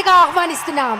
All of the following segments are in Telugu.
ఆహ్వానిస్తున్నాం.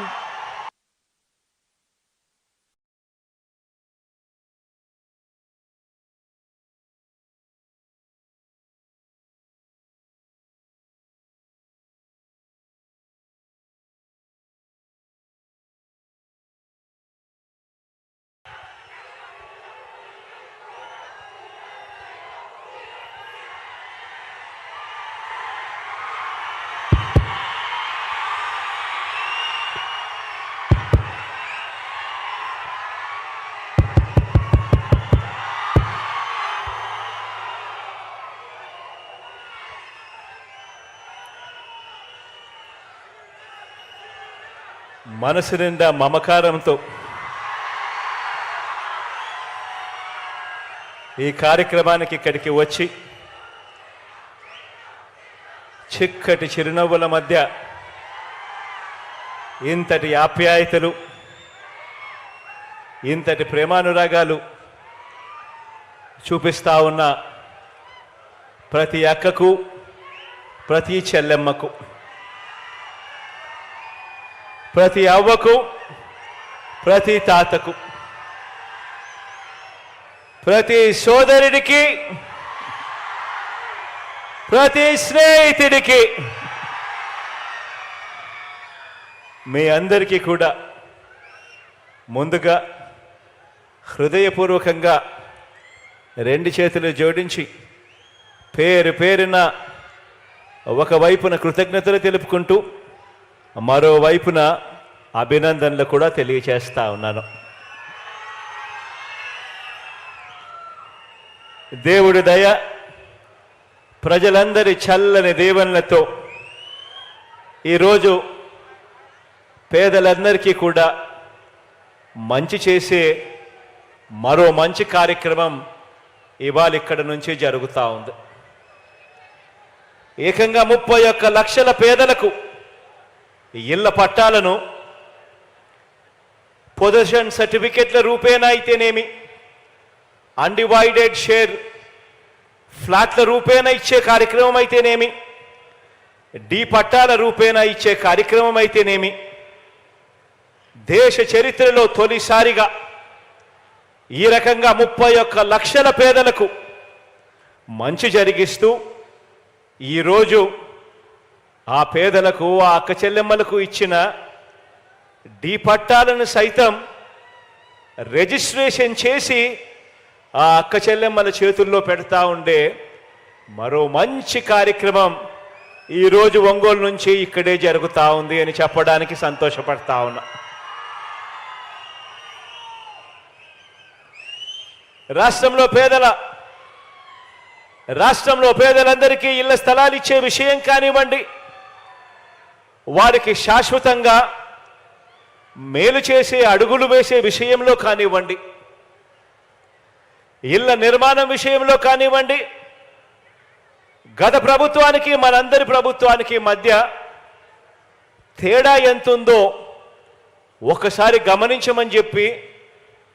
మనసు నిండా మమకారంతో ఈ కార్యక్రమానికి ఇక్కడికి వచ్చి చిక్కటి చిరునవ్వుల మధ్య ఇంతటి ఆప్యాయతలు, ఇంతటి ప్రేమానురాగాలు చూపిస్తా ఉన్న ప్రతి అక్కకు, ప్రతి చెల్లెమ్మకు, ప్రతి అవ్వకు, ప్రతి తాతకు, ప్రతి సోదరుడికి, ప్రతి స్నేహితుడికి, మీ అందరికీ కూడా ముందుగా హృదయపూర్వకంగా రెండు చేతులు జోడించి పేరు పేరున ఒకవైపున కృతజ్ఞతలు తెలుపుకుంటూ మరోవైపున అభినందనలు కూడా తెలియచేస్తా ఉన్నాను. దేవుడి దయ, ప్రజలందరి చల్లని దీవెనలతో ఈరోజు పేదలందరికీ కూడా మంచి చేసే మరో మంచి కార్యక్రమం ఇవాళ ఇక్కడ నుంచి జరుగుతూ ఉంది. ఏకంగా 31 లక్షల పేదలకు ఇళ్ల పట్టాలను పొజిషన్ సర్టిఫికెట్ల రూపేణా అయితేనేమి, అన్డివైడెడ్ షేర్ ఫ్లాట్ల రూపేణా ఇచ్చే కార్యక్రమం అయితేనేమి, డి పట్టాల రూపేణా ఇచ్చే కార్యక్రమం అయితేనేమి, దేశ చరిత్రలో తొలిసారిగా ఈ రకంగా 31 లక్షల పేదలకు మంచి జరిగిస్తూ ఈరోజు ఆ పేదలకు, ఆ అక్క చెల్లెమ్మలకు ఇచ్చిన డి పట్టాలను సైతం రిజిస్ట్రేషన్ చేసి ఆ అక్క చెల్లెమ్మల చేతుల్లో పెడతా ఉండే మరో మంచి కార్యక్రమం ఈరోజు ఒంగోలు నుంచి ఇక్కడే జరుగుతూ ఉంది అని చెప్పడానికి సంతోషపడతా ఉన్నా. రాష్ట్రంలో పేదలందరికీ ఇళ్ల స్థలాలు ఇచ్చే విషయం కానివ్వండి, వారికి శాశ్వతంగా మేలు చేసే అడుగులు వేసే విషయంలో కానివ్వండి, ఇళ్ల నిర్మాణం విషయంలో కానివ్వండి, గత ప్రభుత్వానికి మనందరి ప్రభుత్వానికి మధ్య తేడా ఎంతుందో ఒకసారి గమనించమని చెప్పి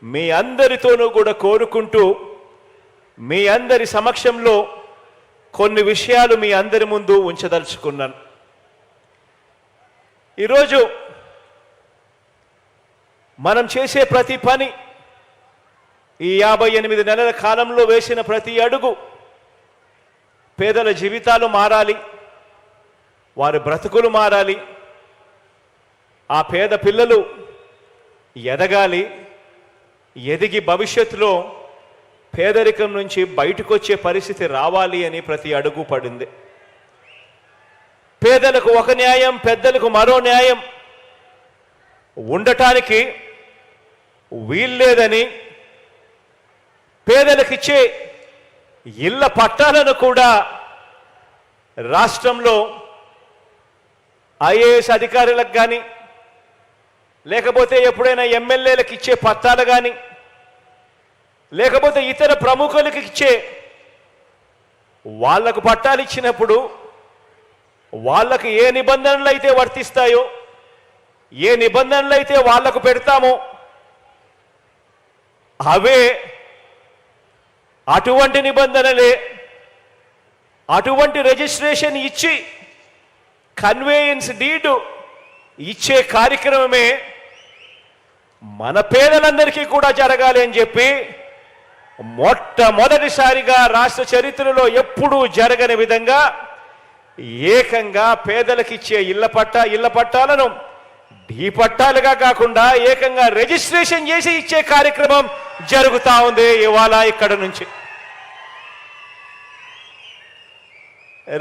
మీ అందరితోనూ కూడా కోరుకుంటూ మీ అందరి సమక్షంలో కొన్ని విషయాలు మీ అందరి ముందు ఉంచదలుచుకున్నాను. ఈరోజు మనం చేసే ప్రతి పని, ఈ 58 నెలల కాలంలో వేసిన ప్రతి అడుగు పేదల జీవితాలు మారాలి, వారి బ్రతుకులు మారాలి, ఆ పేద పిల్లలు ఎదగాలి, ఎదిగి భవిష్యత్తులో పేదరికం నుంచి బయటకు వచ్చే పరిస్థితి రావాలి అని ప్రతి అడుగు పడింది. పేదలకు ఒక న్యాయం, పెద్దలకు మరో న్యాయం ఉండటానికి వీల్లేదని పేదలకిచ్చే ఇళ్ల పట్టాలను కూడా రాష్ట్రంలో ఐఏఎస్ అధికారులకు కానీ, లేకపోతే ఎప్పుడైనా ఎమ్మెల్యేలకు ఇచ్చే పట్టాలు కానీ, లేకపోతే ఇతర ప్రముఖులకు ఇచ్చే వాళ్లకు పట్టాలు ఇచ్చినప్పుడు వాళ్ళకు ఏ నిబంధనలు అయితే వర్తిస్తాయో, ఏ నిబంధనలు అయితే వాళ్లకు పెడతామో అవే, అటువంటి నిబంధనలే, అటువంటి రిజిస్ట్రేషన్ ఇచ్చి కన్వేయన్స్ డీడ్ ఇచ్చే కార్యక్రమమే మన పేదలందరికీ కూడా జరగాలి అని చెప్పి మొట్టమొదటిసారిగా రాష్ట్ర చరిత్రలో ఎప్పుడూ జరగని విధంగా ఏకంగా పేదలకు ఇచ్చే ఇళ్ల పట్టాలను డీ పట్టాలుగా కాకుండా ఏకంగా రిజిస్ట్రేషన్ చేసి ఇచ్చే కార్యక్రమం జరుగుతా ఉంది ఇవాళ ఇక్కడ నుంచి.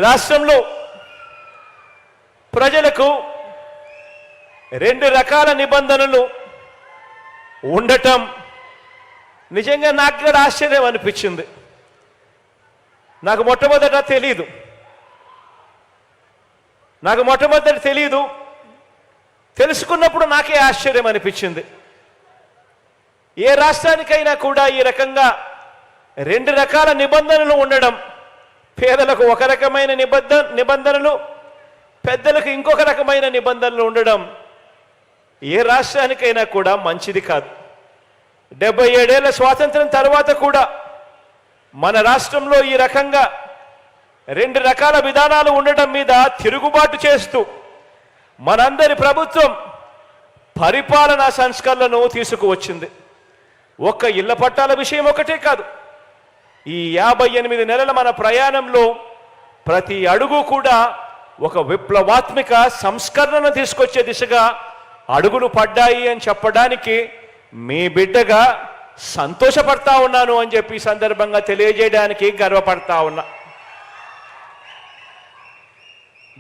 రాష్ట్రంలో ప్రజలకు 2 రకాల నిబంధనలు ఉండటం నిజంగా నాకు కూడా ఆశ్చర్యం అనిపించింది. నాకు మొట్టమొదట తెలియదు. తెలుసుకున్నప్పుడు నాకే ఆశ్చర్యం అనిపించింది. ఏ రాష్ట్రానికైనా కూడా ఈ రకంగా 2 రకాల నిబంధనలు ఉండడం, పేదలకు ఒక రకమైన నిబంధనలు, పెద్దలకు ఇంకొక రకమైన నిబంధనలు ఉండడం ఏ రాష్ట్రానికైనా కూడా మంచిది కాదు. 77 ఏళ్ల స్వాతంత్రం తర్వాత కూడా మన రాష్ట్రంలో ఈ రకంగా 2 రకాల విధానాలు ఉండటం మీద తిరుగుబాటు చేస్తూ మనందరి ప్రభుత్వం పరిపాలనా సంస్కరణలను తీసుకువచ్చింది. ఒక్క ఇళ్ల పట్టాల విషయం ఒకటే కాదు, ఈ 58 నెలల మన ప్రయాణంలో ప్రతి అడుగు కూడా ఒక విప్లవాత్మక సంస్కరణను తీసుకొచ్చే దిశగా అడుగులు పడ్డాయి అని చెప్పడానికి మీ బిడ్డగా సంతోషపడతా ఉన్నాను అని చెప్పి ఈ సందర్భంగా తెలియజేయడానికి గర్వపడతా ఉన్నా.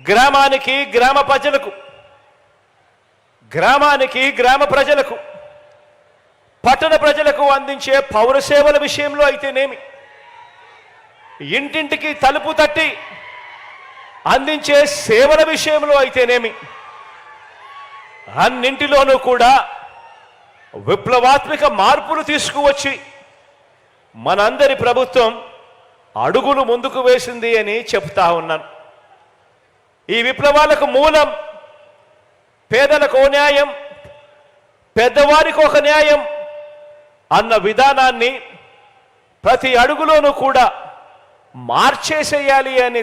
గ్రామానికి గ్రామ ప్రజలకు పట్టణ ప్రజలకు అందించే పౌర సేవల విషయంలో అయితేనేమి, ఇంటింటికి తలుపు తట్టి అందించే సేవల విషయంలో అయితేనేమి, అన్నింటిలోనూ కూడా విప్లవాత్మక మార్పులు తీసుకువచ్చి మనందరి ప్రభుత్వం అడుగులు ముందుకు వేసింది అని చెప్తా ఉన్నాను. ఈ విప్లవాలకు మూలం పేదలకు న్యాయం, పెద్దవారికి ఒక న్యాయం అన్న విధానాన్ని ప్రతి అడుగులోనూ కూడా మార్చేసేయాలి అని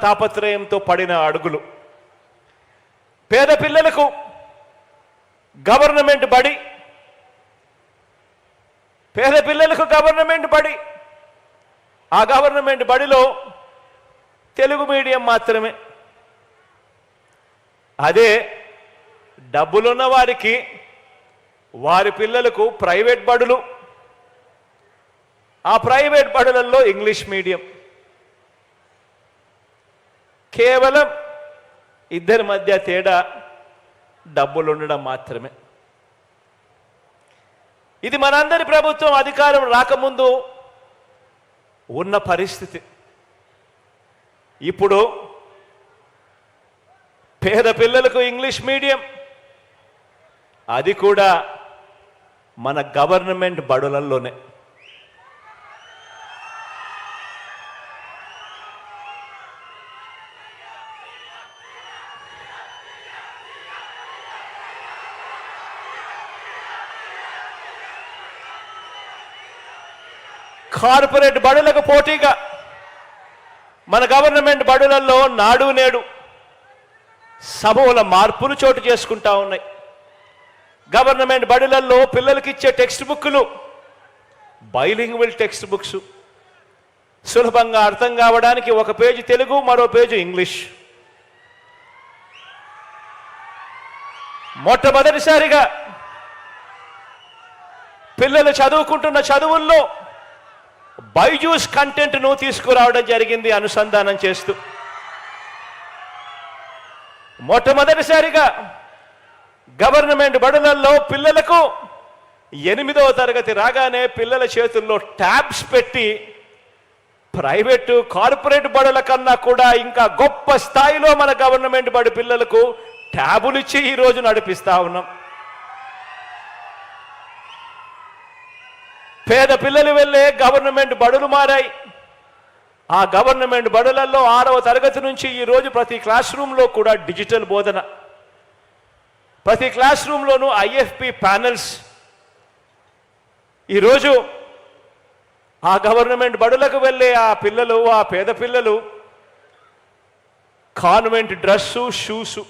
తాపత్రయంతో పడిన అడుగులు. పేద పిల్లలకు గవర్నమెంట్ బడి, ఆ గవర్నమెంట్ బడిలో తెలుగు మీడియం మాత్రమే. అదే డబ్బులున్న వారికి వారి పిల్లలకు ప్రైవేట్ బడులు, ఆ ప్రైవేట్ బడులలో ఇంగ్లీష్ మీడియం. కేవలం ఇద్దరి మధ్య తేడా డబ్బులు ఉండడం మాత్రమే. ఇది మనందరి ప్రభుత్వం అధికారం రాకముందు ఉన్న పరిస్థితి. ఇప్పుడు పేద పిల్లలకు ఇంగ్లీష్ మీడియం, అది కూడా మన గవర్నమెంట్ బడులలోనే. కార్పొరేట్ బడులకు పోటీగా మన గవర్నమెంట్ బడులలో నాడు నేడు సమూల మార్పులు చోటు చేసుకుంటా ఉన్నాయి. గవర్నమెంట్ బడులలో పిల్లలకి ఇచ్చే టెక్స్ట్ బుక్లు బైలింగ్వల్ టెక్స్ట్ బుక్స్, సులభంగా అర్థం కావడానికి ఒక పేజీ తెలుగు, మరో పేజీ ఇంగ్లీష్. మొట్టమొదటిసారిగా పిల్లలు చదువుకుంటున్న చదువుల్లో బైజూస్ కంటెంట్ను తీసుకురావడం జరిగింది అనుసంధానం చేస్తూ. మొట్టమొదటిసారిగా గవర్నమెంట్ బడులలో పిల్లలకు 8వ తరగతి రాగానే పిల్లల చేతుల్లో ట్యాబ్స్ పెట్టి ప్రైవేటు కార్పొరేట్ బడుల కన్నా కూడా ఇంకా గొప్ప స్థాయిలో మన గవర్నమెంట్ బడి పిల్లలకు ట్యాబులు ఇచ్చి ఈరోజు నడిపిస్తా ఉన్నాం. పేద పిల్లలు వెళ్ళే గవర్నమెంట్ బడులు మారాయి. ఆ గవర్నమెంట్ బడులలో 6వ తరగతి నుంచి ఈరోజు ప్రతి క్లాస్ రూమ్లో కూడా డిజిటల్ బోధన, ప్రతి క్లాస్ రూమ్లోనూ ఐఎఫ్పి ప్యానెల్స్. ఈరోజు ఆ గవర్నమెంట్ బడులకు వెళ్ళే ఆ పిల్లలు, ఆ పేద పిల్లలు కాన్వెంట్ డ్రెస్సు, షూసు,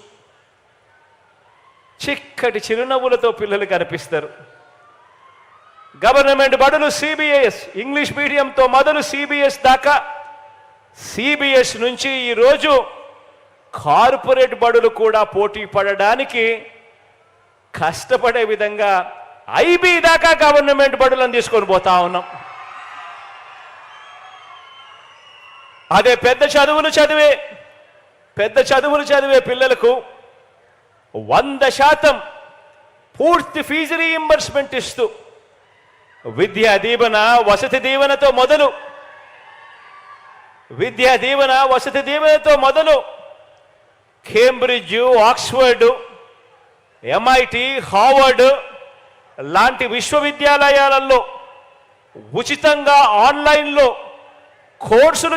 చిక్కటి చిరునవ్వులతో పిల్లలు కనిపిస్తారు. గవర్నమెంట్ బడులు సిబిఎస్, ఇంగ్లీష్ మీడియంతో మొదలు సిబిఎస్ దాకా, సిబిఎస్ నుంచి ఈరోజు కార్పొరేట్ బడులు కూడా పోటీ పడడానికి కష్టపడే విధంగా ఐబీ దాకా గవర్నమెంట్ బడులను తీసుకొని పోతా ఉన్నాం. అదే పెద్ద చదువులు చదివే పిల్లలకు 100% పూర్తి ఫీజు రీయింబర్స్మెంట్ ఇస్తూ విద్యా దీవెన వసతి దీవెనతో మొదలు కేంబ్రిడ్జ్, ఆక్స్ఫర్డ్, ఎంఐటి, హార్వర్డ్ లాంటి విశ్వవిద్యాలయాలలో ఉచితంగా ఆన్లైన్లో కోర్సులు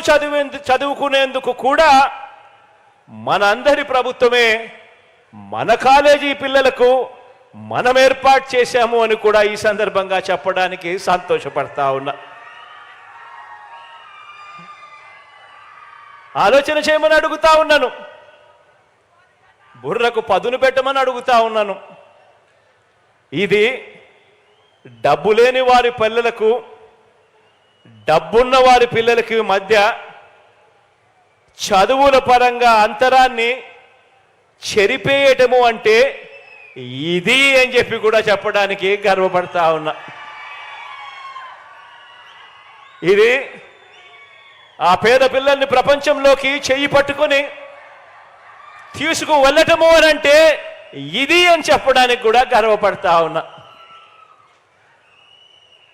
చదువుకునేందుకు కూడా మనందరి ప్రభుత్వమే మన కాలేజీ పిల్లలకు మనం ఏర్పాటు చేశాము అని కూడా ఈ సందర్భంగా చెప్పడానికి సంతోషపడతా ఉన్నా. ఆలోచన చేయమని అడుగుతా ఉన్నాను, బుర్రకు పదును పెట్టమని అడుగుతా ఉన్నాను. ఇది డబ్బు లేని వారి పిల్లలకు, డబ్బున్న వారి పిల్లలకి మధ్య చదువుల పరంగా అంతరాన్ని చెరిపేయటము అంటే ఇది అని చెప్పి కూడా చెప్పడానికి గర్వపడతా ఉన్నా. ఇది ఆ పేద పిల్లల్ని ప్రపంచంలోకి చెయ్యి పట్టుకొని తీసుకు వెళ్ళటము అని అంటే ఇది అని చెప్పడానికి కూడా గర్వపడతా ఉన్నా.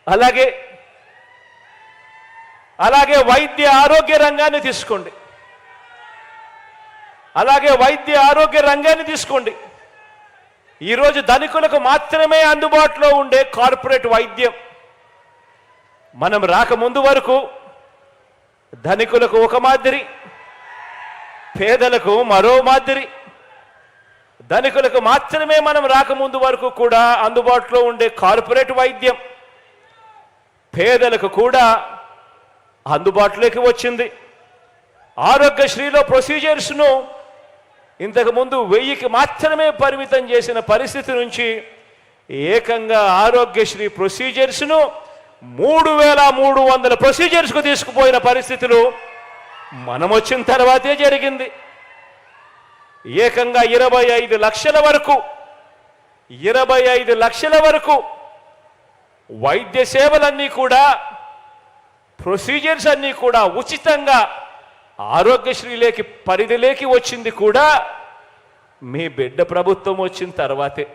అలాగే వైద్య ఆరోగ్య రంగాన్ని తీసుకోండి. ఈరోజు ధనికులకు మాత్రమే అందుబాటులో ఉండే కార్పొరేట్ వైద్యం మనం రాకముందు వరకు ధనికులకు ఒక మాదిరి, పేదలకు మరో మాదిరి. ధనికులకు మాత్రమే మనం రాకముందు వరకు కూడా అందుబాటులో ఉండే కార్పొరేట్ వైద్యం పేదలకు కూడా అందుబాటులోకి వచ్చింది. ఆరోగ్యశ్రీలో ప్రొసీజర్స్ను ఇంతకుముందు 1000కి మాత్రమే పరిమితం చేసిన పరిస్థితి నుంచి ఏకంగా ఆరోగ్యశ్రీ ప్రొసీజర్స్ను 3300 ప్రొసీజర్స్కు తీసుకుపోయిన పరిస్థితులు మనం వచ్చిన తర్వాతే జరిగింది. ఏకంగా 25 లక్షల వరకు వైద్య సేవలన్నీ కూడా, ప్రొసీజర్స్ అన్నీ కూడా ఉచితంగా ఆరోగ్యశ్రీలేకి పరిధిలోకి వచ్చింది కూడా మీ బిడ్డ ప్రభుత్వం వచ్చిన తర్వాతే.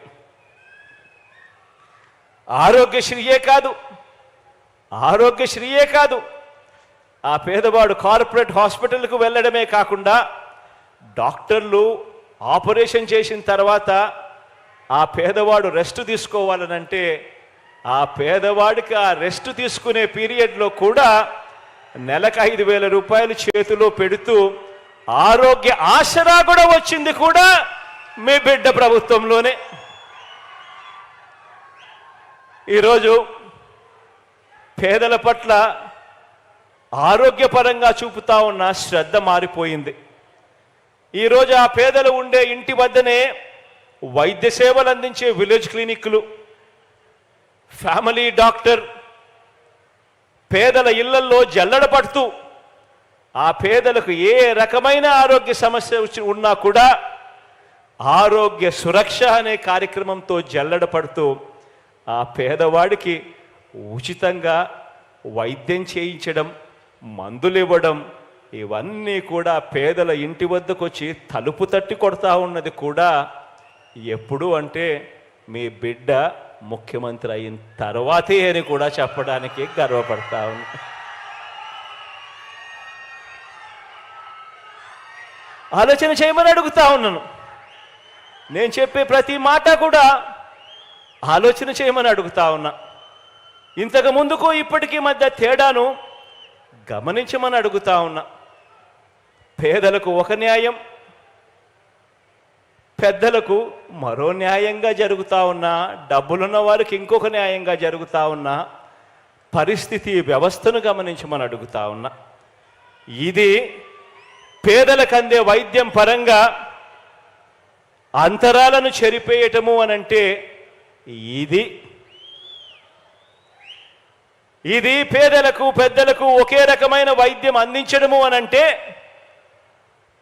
ఆరోగ్యశ్రీయే కాదు, ఆ పేదవాడు కార్పొరేట్ హాస్పిటల్కు వెళ్ళడమే కాకుండా డాక్టర్లు ఆపరేషన్ చేసిన తర్వాత ఆ పేదవాడు రెస్ట్ తీసుకోవాలనంటే ఆ పేదవాడికి ఆ రెస్ట్ తీసుకునే పీరియడ్లో కూడా నెలకు 5,000 రూపాయలు చేతిలో పెడుతూ ఆరోగ్య ఆసరా కూడా వచ్చింది కూడా మీ బిడ్డ ప్రభుత్వంలోనే. ఈరోజు పేదల పట్ల ఆరోగ్యపరంగా చూపుతా ఉన్న శ్రద్ధ మారిపోయింది. ఈరోజు ఆ పేదలు ఉండే ఇంటి వద్దనే వైద్య సేవలు అందించే విలేజ్ క్లినిక్లు, ఫ్యామిలీ డాక్టర్ పేదల ఇళ్లల్లో జల్లెడ పడుతూ ఆ పేదలకు ఏ రకమైన ఆరోగ్య సమస్య ఉన్నా కూడా ఆరోగ్య సురక్ష అనే కార్యక్రమంతో జల్లెడ పడుతూ ఆ పేదవాడికి ఉచితంగా వైద్యం చేయించడం, మందులు ఇవ్వడం, ఇవన్నీ కూడా పేదల ఇంటి వద్దకు వచ్చి తలుపు తట్టి కొడతా ఉన్నది కూడా ఎప్పుడు అంటే మీ బిడ్డ ముఖ్యమంత్రి అయిన తర్వాతే అని కూడా చెప్పడానికి గర్వపడతా ఉన్నా. ఆలోచన చేయమని అడుగుతా ఉన్నాను. నేను చెప్పే ప్రతి మాట కూడా ఆలోచన చేయమని అడుగుతా ఉన్నా. ఇంతకు ముందుకు ఇప్పటికీ మధ్య తేడాను గమనించమని అడుగుతా ఉన్నా. పేదలకు ఒక న్యాయం, పెద్దలకు మరో న్యాయంగా జరుగుతూ ఉన్నా, డబ్బులున్న వారికి ఇంకొక న్యాయంగా జరుగుతూ ఉన్నా పరిస్థితి వ్యవస్థను గమనించమని అడుగుతా ఉన్నా. ఇది పేదలకు అందే వైద్యం పరంగా అంతరాలను చెరిపేయటము అనంటే ఇది ఇది పేదలకు పెద్దలకు ఒకే రకమైన వైద్యం అందించడము అనంటే,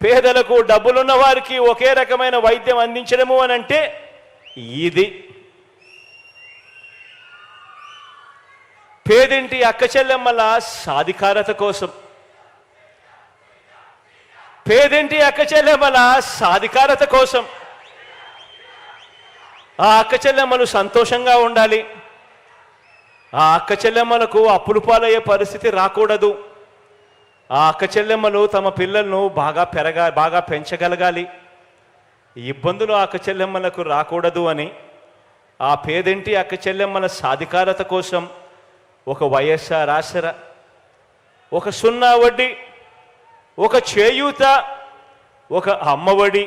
పేదలకు డబ్బులున్న వారికి ఒకే రకమైన వైద్యం అందించడము అనంటే ఇది పేదింటి అక్క చెల్లెమ్మల సాధికారత కోసం, పేదింటి అక్క చెల్లెమ్మల సాధికారత కోసం ఆ అక్క చెల్లెమ్మలు సంతోషంగా ఉండాలి. ఆ అక్క చెల్లెమ్మలకు అప్పులు పాలయ్యే పరిస్థితి రాకూడదు. ఆ అక్క చెల్లెమ్మలు తమ పిల్లలను బాగా పెంచగలగాలి. ఇబ్బందులు ఆ అక్క చెల్లెమ్మలకు రాకూడదు అని ఆ పేదింటి అక్క చెల్లెమ్మల సాధికారత కోసం ఒక వైఎస్ఆర్ ఆసరా, ఒక సున్నా వడ్డీ, ఒక చేయూత, ఒక అమ్మఒడి,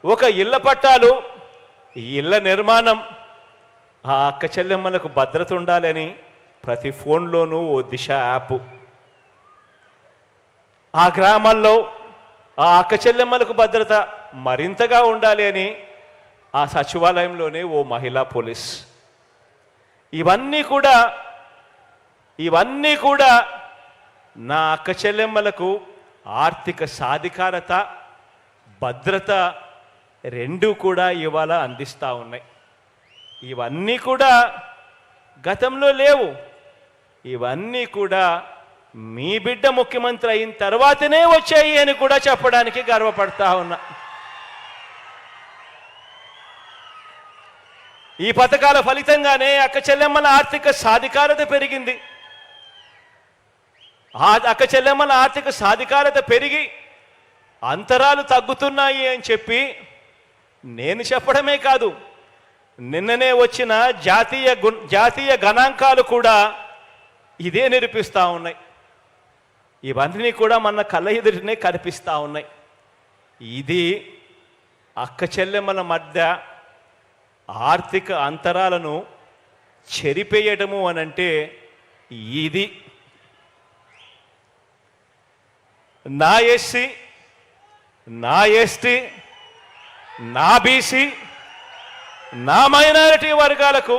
ఒక ఇళ్ల పట్టాలు, ఇళ్ల నిర్మాణం, ఆ అక్క చెల్లెమ్మలకు భద్రత ఉండాలని ప్రతి ఫోన్లోనూ ఓ దిశ యాప్, ఆ గ్రామాల్లో ఆ అక్క చెల్లెమ్మలకు భద్రత మరింతగా ఉండాలి అని ఆ సచివాలయంలోనే ఓ మహిళా పోలీస్. ఇవన్నీ కూడా నా అక్క చెల్లెమ్మలకు ఆర్థిక సాధికారత, భద్రత రెండూ కూడా ఇవాళ అందిస్తూ ఉన్నాయి. ఇవన్నీ కూడా గతంలో లేవు. ఇవన్నీ కూడా మీ బిడ్డ ముఖ్యమంత్రి అయిన తర్వాతనే వచ్చాయి అని కూడా చెప్పడానికి గర్వపడతా ఉన్నా. ఈ పథకాల ఫలితంగానే అక్క చెల్లెమ్మల ఆర్థిక సాధికారత పెరిగింది. ఆ అక్క చెల్లెమ్మల ఆర్థిక సాధికారత పెరిగి అంతరాలు తగ్గుతున్నాయి అని చెప్పి నేను చెప్పడమే కాదు, నిన్ననే వచ్చిన జాతీయ గణాంకాలు కూడా ఇదే నిరూపిస్తూ ఉన్నాయి. ఇవన్నీ కూడా మన కళ్ళ ఎదుటినే కనిపిస్తూ ఉన్నాయి. ఇది అక్క చెల్లెమ్మల మధ్య ఆర్థిక అంతరాలను చెరిపేయడము అనంటే ఇది. నా ఎస్సీ, నా ఎస్టీ, నా బీసీ, నా మైనారిటీ వర్గాలకు,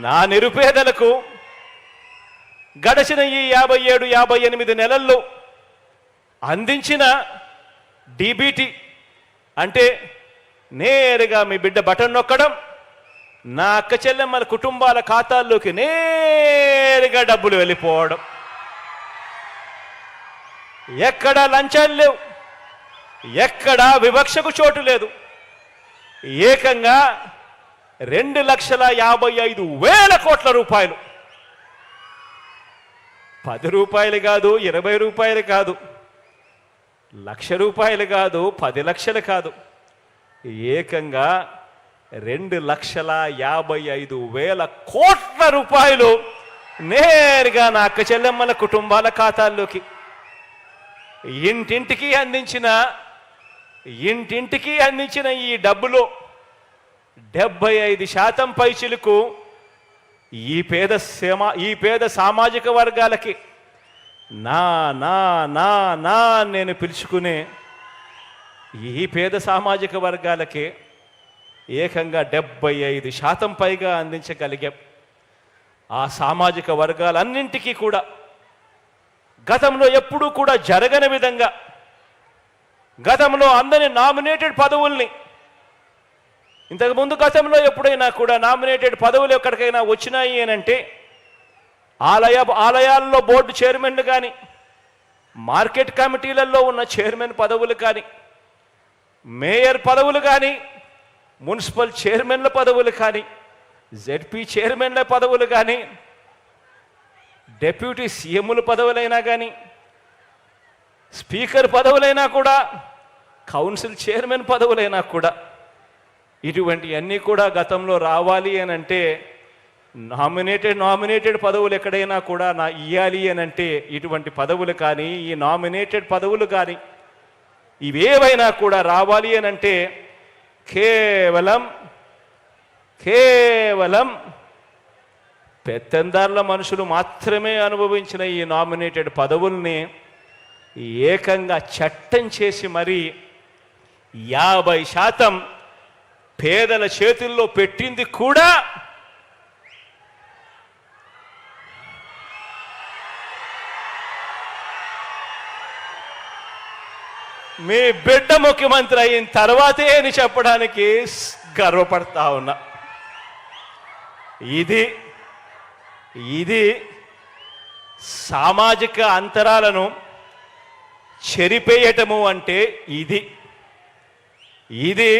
నా నిరుపేదలకు గడిచిన ఈ 57-58 నెలల్లో అందించిన డీబీటీ అంటే నేరుగా మీ బిడ్డ బటన్ నొక్కడం, నా అక్క చెల్లెమ్మల కుటుంబాల ఖాతాల్లోకి నేరుగా డబ్బులు వెళ్ళిపోవడం, ఎక్కడా లంచాలు లేవు, ఎక్కడా వివక్షకు చోటు లేదు. ఏకంగా 2,55,000 కోట్ల రూపాయలు, 10 రూపాయలు కాదు, 20 రూపాయలు కాదు, ₹1,00,000 కాదు, 10 లక్షలు కాదు, ఏకంగా 2,55,000 కోట్ల రూపాయలు నేరుగా నా అక్క చెల్లెమ్మల కుటుంబాల ఖాతాల్లోకి ఇంటింటికి అందించిన ఈ డబ్బులో 75% పైచిలకు ఈ పేద సామాజిక వర్గాలకి నా నా నా నా నేను పిలుచుకునే ఈ పేద సామాజిక వర్గాలకి ఏకంగా 75% పైగా అందించగలిగాం. ఆ సామాజిక వర్గాలన్నింటికీ కూడా గతంలో ఎప్పుడూ కూడా జరగని విధంగా, గతంలో అందని నామినేటెడ్ పదవుల్ని, ఇంతకుముందు గతంలో ఎప్పుడైనా కూడా నామినేటెడ్ పదవులు ఎక్కడికైనా వచ్చినాయి అనంటే ఆలయాల్లో బోర్డు చైర్మన్లు కానీ, మార్కెట్ కమిటీలలో ఉన్న చైర్మన్ పదవులు కానీ, మేయర్ పదవులు కానీ, మున్సిపల్ చైర్మన్ల పదవులు కానీ, జెడ్పీ చైర్మన్ల పదవులు కానీ, డెప్యూటీ సీఎంల పదవులైనా కానీ, స్పీకర్ పదవులైనా కూడా, కౌన్సిల్ చైర్మన్ పదవులైనా కూడా, ఇటువంటివన్నీ కూడా గతంలో రావాలి అని అంటే నామినేటెడ్ పదవులు ఎక్కడైనా కూడా ఇయ్యాలి అని అంటే ఇటువంటి పదవులు కానీ, ఈ నామినేటెడ్ పదవులు కానీ ఇవేవైనా కూడా రావాలి అని అంటే కేవలం పెత్తందారుల మనుషులు మాత్రమే అనుభవించిన ఈ నామినేటెడ్ పదవుల్ని ఏకంగా చట్టం చేసి మరీ 50% పేదల చేతుల్లో పెట్టింది కూడా మీ బిడ్డ ముఖ్యమంత్రి అయిన తర్వాతే అని చెప్పడానికి గర్వపడతా ఉన్నా. ఇది సామాజిక అంతరాలను చెరిపేయటము అంటే ఇది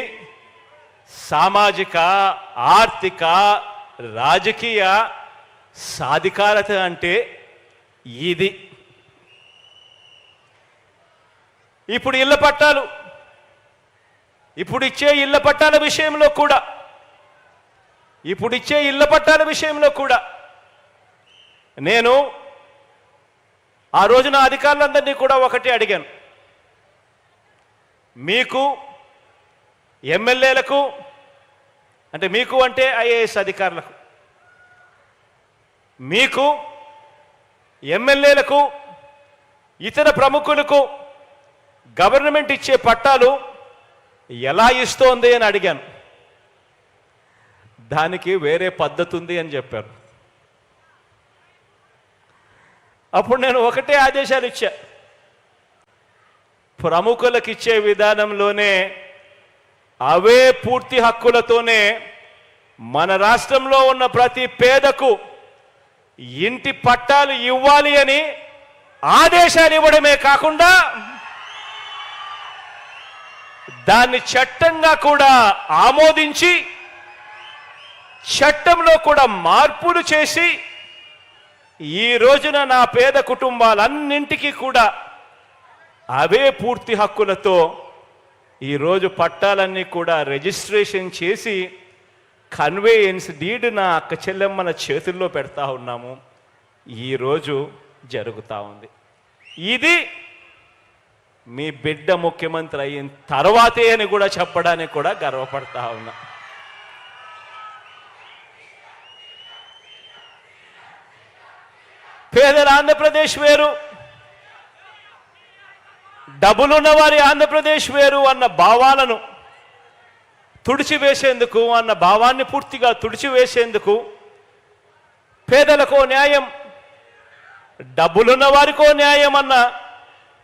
సామాజిక, ఆర్థిక, రాజకీయ సాధికారత అంటే ఇది. ఇప్పుడు ఇచ్చే ఇళ్ల పట్టాల విషయంలో కూడా నేను ఆ రోజున అధికారులందరినీ కూడా ఒకటే అడిగాను. మీకు ఎమ్మెల్యేలకు అంటే మీకు అంటే ఐఏఎస్ అధికారులకు, మీకు ఎమ్మెల్యేలకు, ఇతర ప్రముఖులకు గవర్నమెంట్ ఇచ్చే పట్టాలు ఎలా ఇస్తోంది అని అడిగాను. దానికి వేరే పద్ధతి ఉంది అని చెప్పారు. అప్పుడు నేను ఒకటే ఆదేశాలు ఇచ్చా. ప్రముఖులకు ఇచ్చే విధానంలోనే అవే పూర్తి హక్కులతోనే మన రాష్ట్రంలో ఉన్న ప్రతి పేదకు ఇంటి పట్టాలు ఇవ్వాలి అని ఆదేశాలు ఇవ్వడమే కాకుండా దాన్ని చట్టంగా కూడా ఆమోదించి చట్టంలో కూడా మార్పులు చేసి ఈ రోజున నా పేద కుటుంబాలన్నింటికీ కూడా అవే పూర్తి హక్కులతో ఈరోజు పట్టాలన్నీ కూడా రిజిస్ట్రేషన్ చేసి కన్వేయన్స్ డీడ్ నా అక్క చెల్లెమ్మల చేతుల్లో పెడతా ఉన్నాము. ఈరోజు జరుగుతూ ఉంది. ఇది మీ బిడ్డ ముఖ్యమంత్రి అయిన తర్వాతే అని కూడా చెప్పడానికి కూడా గర్వపడతా ఉన్నా. పేదల ఆంధ్రప్రదేశ్ వేరు, డబ్బులున్న వారి ఆంధ్రప్రదేశ్ వేరు అన్న భావాలను తుడిచివేసేందుకు, అన్న భావాన్ని పూర్తిగా తుడిచివేసేందుకు పేదలకో న్యాయం, డబ్బులున్న వారికో న్యాయం అన్న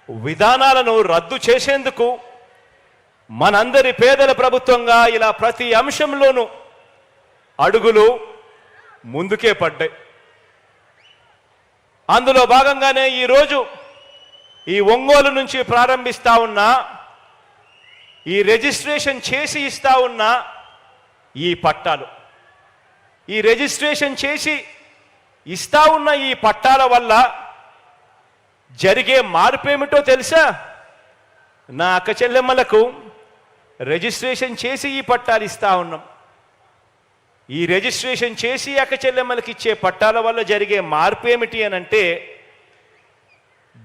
విధానాలను రద్దు చేసేందుకు మనందరి పేదల ప్రభుత్వంగా ఇలా ప్రతి అంశంలోనూ అడుగులు ముందుకే పడ్డాయి. అందులో భాగంగానే ఈరోజు ఈ ఒంగోలు నుంచి ప్రారంభిస్తా ఉన్న ఈ రిజిస్ట్రేషన్ చేసి ఇస్తా ఉన్న ఈ పట్టాలు, ఈ రిజిస్ట్రేషన్ చేసి ఇస్తా ఉన్న ఈ పట్టాల వల్ల జరిగే మార్పేమిటో తెలుసా? నా అక్క చెల్లెమ్మలకు రిజిస్ట్రేషన్ చేసి ఈ పట్టాలు ఇస్తా ఉన్నాం. ఈ రిజిస్ట్రేషన్ చేసి అక్క చెల్లెమ్మలకి ఇచ్చే పట్టాల వల్ల జరిగే మార్పేమిటి అని అంటే,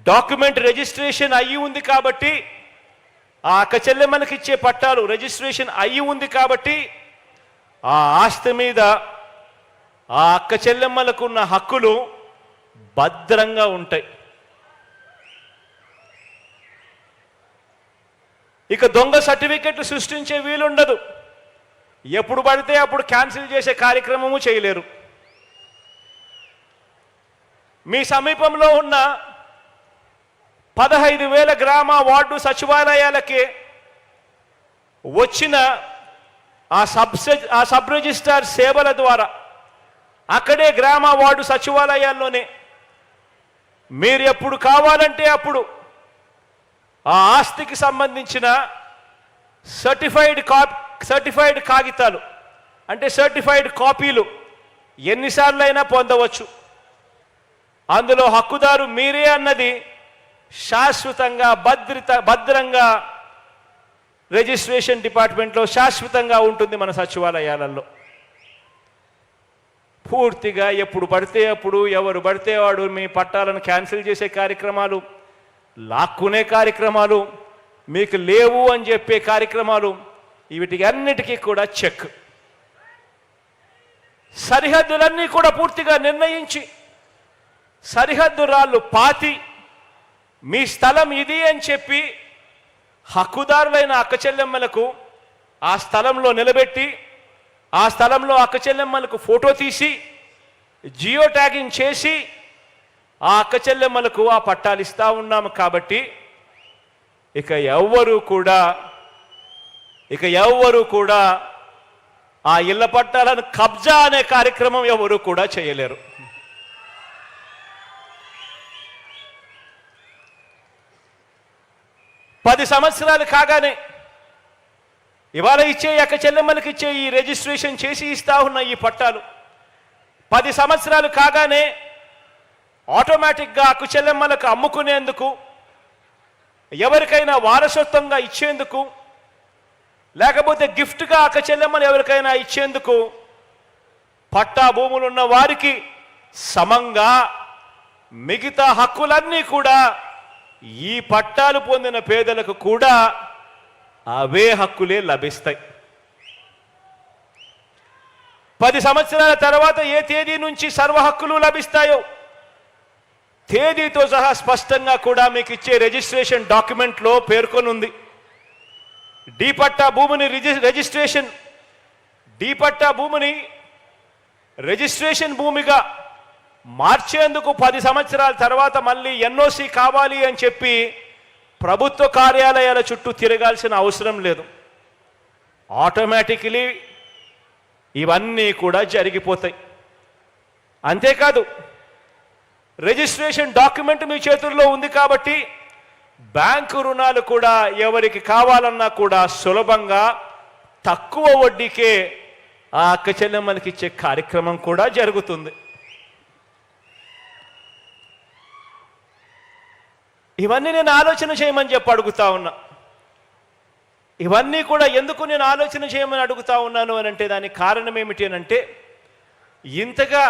డాక్యుమెంట్ రిజిస్ట్రేషన్ అయ్యి ఉంది కాబట్టి, ఆ అక్క చెల్లెమ్మలకి ఇచ్చే పట్టాలు రిజిస్ట్రేషన్ అయ్యి ఉంది కాబట్టి ఆ ఆస్తి మీద ఆ అక్క చెల్లెమ్మలకు ఉన్న హక్కులు భద్రంగా ఉంటాయి. ఇక దొంగ సర్టిఫికెట్లు సృష్టించే వీలుండదు. ఎప్పుడు పడితే అప్పుడు క్యాన్సిల్ చేసే కార్యక్రమము చేయలేరు. మీ సమీపంలో ఉన్న 15,000 గ్రామ వార్డు సచివాలయాలకి వచ్చిన ఆ సబ్ రిజిస్ట్రార్ సేవల ద్వారా అక్కడే గ్రామ వార్డు సచివాలయాల్లోనే మీరు ఎప్పుడు కావాలంటే అప్పుడు ఆ ఆస్తికి సంబంధించిన సర్టిఫైడ్ కాగితాలు అంటే సర్టిఫైడ్ కాపీలు ఎన్నిసార్లు అయినా పొందవచ్చు. అందులో హక్కుదారు మీరే అన్నది శాశ్వతంగా భద్రంగా రిజిస్ట్రేషన్ డిపార్ట్మెంట్లో శాశ్వతంగా ఉంటుంది. మన సచివాలయాలలో పూర్తిగా ఎప్పుడు పడితే అప్పుడు ఎవరు పడితే వాడు మీ పట్టాలను క్యాన్సిల్ చేసే కార్యక్రమాలు, లాక్కునే కార్యక్రమాలు, మీకు లేవు అని చెప్పే కార్యక్రమాలు, వీటికి అన్నిటికీ కూడా చెక్. సరిహద్దులన్నీ కూడా పూర్తిగా నిర్ణయించి సరిహద్దు రాళ్ళు పాతి మీ స్థలం ఇది అని చెప్పి హక్కుదారులైన అక్కచెల్లెమ్మలకు ఆ స్థలంలో నిలబెట్టి ఆ స్థలంలో అక్కచెల్లెమ్మలకు ఫోటో తీసి జియో ట్యాగింగ్ చేసి ఆ అక్కచెల్లెమ్మలకు ఆ పట్టాలు ఇస్తా ఉన్నాము. కాబట్టి ఇక ఎవ్వరూ కూడా ఆ ఇళ్ల పట్టాలను కబ్జా అనే కార్యక్రమం ఎవరు కూడా చేయలేరు. పది సంవత్సరాలు కాగానే ఇవాళ ఇచ్చే అక్కచెల్లెమ్మలకు ఇచ్చే ఈ రిజిస్ట్రేషన్ చేసి ఇస్తా ఉన్న ఈ పట్టాలు 10 సంవత్సరాలు కాగానే ఆటోమేటిక్గా అక్కచెల్లెమ్మలకు అమ్ముకునేందుకు, ఎవరికైనా వారసత్వంగా ఇచ్చేందుకు, లేకపోతే గిఫ్ట్గా అక్కచెల్లెమ్మలు ఎవరికైనా ఇచ్చేందుకు పట్టా భూములు ఉన్న వారికి సమంగా మిగతా హక్కులన్నీ కూడా ఈ పట్టాలు పొందిన పేదలకు కూడా అవే హక్కులే లభిస్తాయి. 10 సంవత్సరాల తర్వాత ఏ తేదీ నుంచి సర్వ హక్కులు లభిస్తాయో తేదీతో సహా స్పష్టంగా కూడా మీకు ఇచ్చే రిజిస్ట్రేషన్ డాక్యుమెంట్లో పేర్కొని ఉంది. డి పట్టా భూమిని రిజిస్ట్రేషన్ భూమిగా మార్చేందుకు 10 సంవత్సరాల తర్వాత మళ్ళీ ఎన్ఓసి కావాలి అని చెప్పి ప్రభుత్వ కార్యాలయాల చుట్టూ తిరగాల్సిన అవసరం లేదు. ఆటోమేటికలీ ఇవన్నీ కూడా జరిగిపోతాయి. అంతేకాదు, రిజిస్ట్రేషన్ డాక్యుమెంట్ మీ చేతుల్లో ఉంది కాబట్టి బ్యాంకు రుణాలు కూడా ఎవరికి కావాలన్నా కూడా సులభంగా తక్కువ వడ్డీకే ఆ అక్కచెల్లెమ్మలకి ఇచ్చే కార్యక్రమం కూడా జరుగుతుంది. ఇవన్నీ నేను ఆలోచన చేయమని చెప్పి అడుగుతా ఉన్నా. ఇవన్నీ కూడా ఎందుకు నేను ఆలోచన చేయమని అడుగుతా ఉన్నాను అని అంటే దానికి కారణం ఏమిటి అని అంటే, ఇంతగా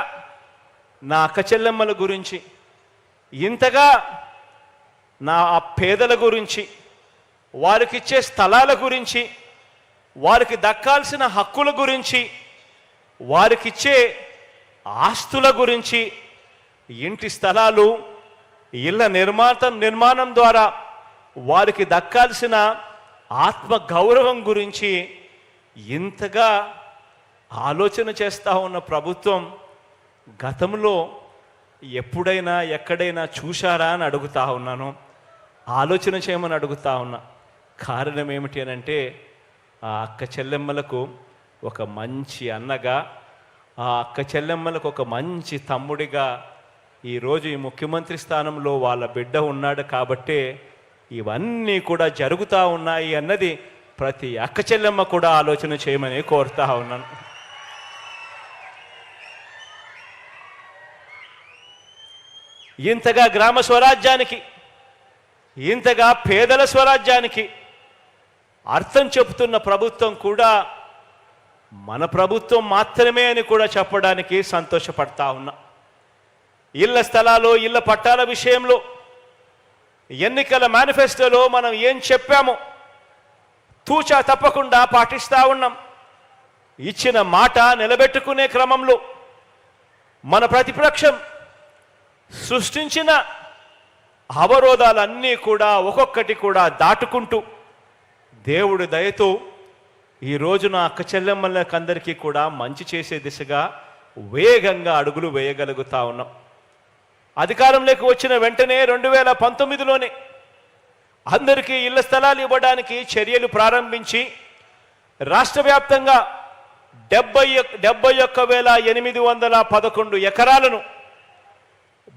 నా అక్కచెల్లెమ్మల గురించి, ఇంతగా నా ఆ పేదల గురించి, వారికి ఇచ్చే స్థలాల గురించి, వారికి దక్కాల్సిన హక్కుల గురించి, వారికి ఇచ్చే ఆస్తుల గురించి, ఇంటి స్థలాలు, ఇళ్ళ నిర్మాణం ద్వారా వారికి దక్కాల్సిన ఆత్మ గౌరవం గురించి ఇంతగా ఆలోచన చేస్తూ ఉన్న ప్రభుత్వం గతంలో ఎప్పుడైనా ఎక్కడైనా చూశారా అని అడుగుతా ఉన్నాను. ఆలోచన చేయమని అడుగుతా ఉన్నా. కారణం ఏమిటి అని అంటే, ఆ అక్క చెల్లెమ్మలకు ఒక మంచి అన్నగా, ఆ అక్క చెల్లెమ్మలకు ఒక మంచి తమ్ముడిగా ఈరోజు ఈ ముఖ్యమంత్రి స్థానంలో వాళ్ళ బిడ్డ ఉన్నాడు కాబట్టే ఇవన్నీ కూడా జరుగుతూ ఉన్నాయి అన్నది ప్రతి అక్క చెల్లెమ్మ కూడా ఆలోచన చేయమని కోరుతా ఉన్నాను. ఇంతగా గ్రామ స్వరాజ్యానికి, ఇంతగా పేదల స్వరాజ్యానికి అర్థం చెబుతున్న ప్రభుత్వం కూడా మన ప్రభుత్వం మాత్రమే అని కూడా చెప్పడానికి సంతోషపడతా ఉన్నా. ఇళ్ల స్థలాలు, ఇళ్ల పట్టాల విషయంలో ఎన్నికల మేనిఫెస్టోలో మనం ఏం చెప్పామో తూచా తప్పకుండా పాటిస్తూ ఉన్నాం. ఇచ్చిన మాట నిలబెట్టుకునే క్రమంలో మన ప్రతిపక్షం సృష్టించిన అవరోధాలన్నీ కూడా ఒక్కొక్కటి కూడా దాటుకుంటూ దేవుడి దయతో ఈ రోజున అక్క చెల్లెమ్మలకందరికీ కూడా మంచి చేసే దిశగా వేగంగా అడుగులు వేయగలుగుతా ఉన్నాం. అధికారంలోకి వచ్చిన వెంటనే 2019లోనే అందరికీ ఇళ్ల స్థలాలు ఇవ్వడానికి చర్యలు ప్రారంభించి రాష్ట్ర వ్యాప్తంగా 71,811 ఎకరాలను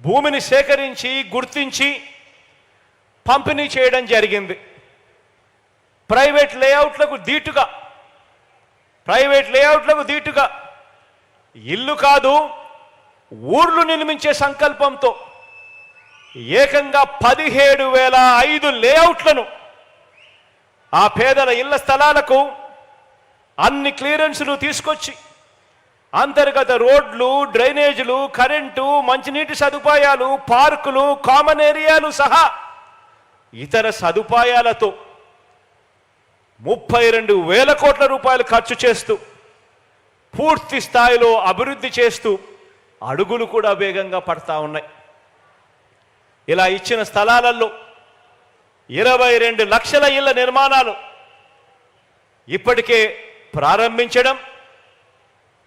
భూమిని సేకరించి గుర్తించి పంపిణీ చేయడం జరిగింది. ప్రైవేట్ లేఅవుట్లకు దీటుగా ఇల్లు కాదు, ఊర్లు నిర్మించే సంకల్పంతో ఏకంగా 17,005 లేఅవుట్లను ఆ పేదల ఇళ్ల స్థలాలకు అన్ని క్లియరెన్సులు తీసుకొచ్చి అంతర్గత రోడ్లు, డ్రైనేజీలు, కరెంటు, మంచినీటి సదుపాయాలు, పార్కులు, కామన్ ఏరియాలు సహా ఇతర సదుపాయాలతో 32,000 కోట్ల రూపాయలు ఖర్చు చేస్తూ పూర్తి స్థాయిలో అభివృద్ధి చేస్తూ అడుగులు కూడా వేగంగా పడతా ఉన్నాయి. ఇలా ఇచ్చిన స్థలాలలో 22 లక్షల ఇళ్ల నిర్మాణాలు ఇప్పటికే ప్రారంభించడం,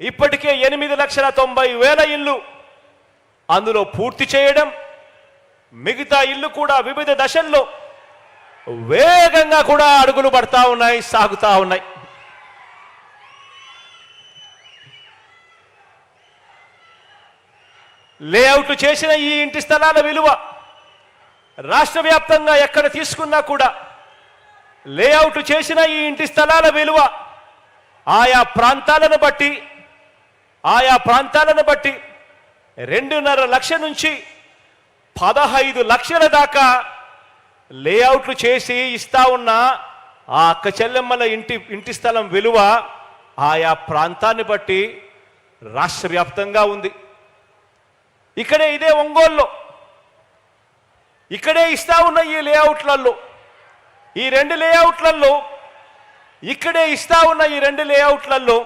ఇప్పటికే 8,90,000 ఇళ్ళు అందులో పూర్తి చేయడం, మిగతా ఇళ్ళు కూడా వివిధ దశల్లో వేగంగా కూడా అడుగులు పడతా ఉన్నాయి, సాగుతా ఉన్నాయి. లేఅవుట్లు చేసిన ఈ ఇంటి స్థలాల విలువ రాష్ట్ర వ్యాప్తంగా ఎక్కడ తీసుకున్నా కూడా లేఅవుట్ చేసిన ఈ ఇంటి స్థలాల విలువ ఆయా ప్రాంతాలను బట్టి 2.5 లక్షల నుంచి 15 లక్షల దాకా లేఅవుట్లు చేసి ఇస్తా ఉన్న ఆ అక్క చెల్లెమ్మల ఇంటి స్థలం విలువ ఆయా ప్రాంతాన్ని బట్టి రాష్ట్ర వ్యాప్తంగా ఉంది. ఇక్కడే ఇదే ఒంగోలులో ఇక్కడే ఇస్తా ఉన్న ఈ లేఅవుట్లలో ఈ 2 లేఅవుట్లలో ఇక్కడే ఇస్తా ఉన్న ఈ 2 లేఅవుట్లలో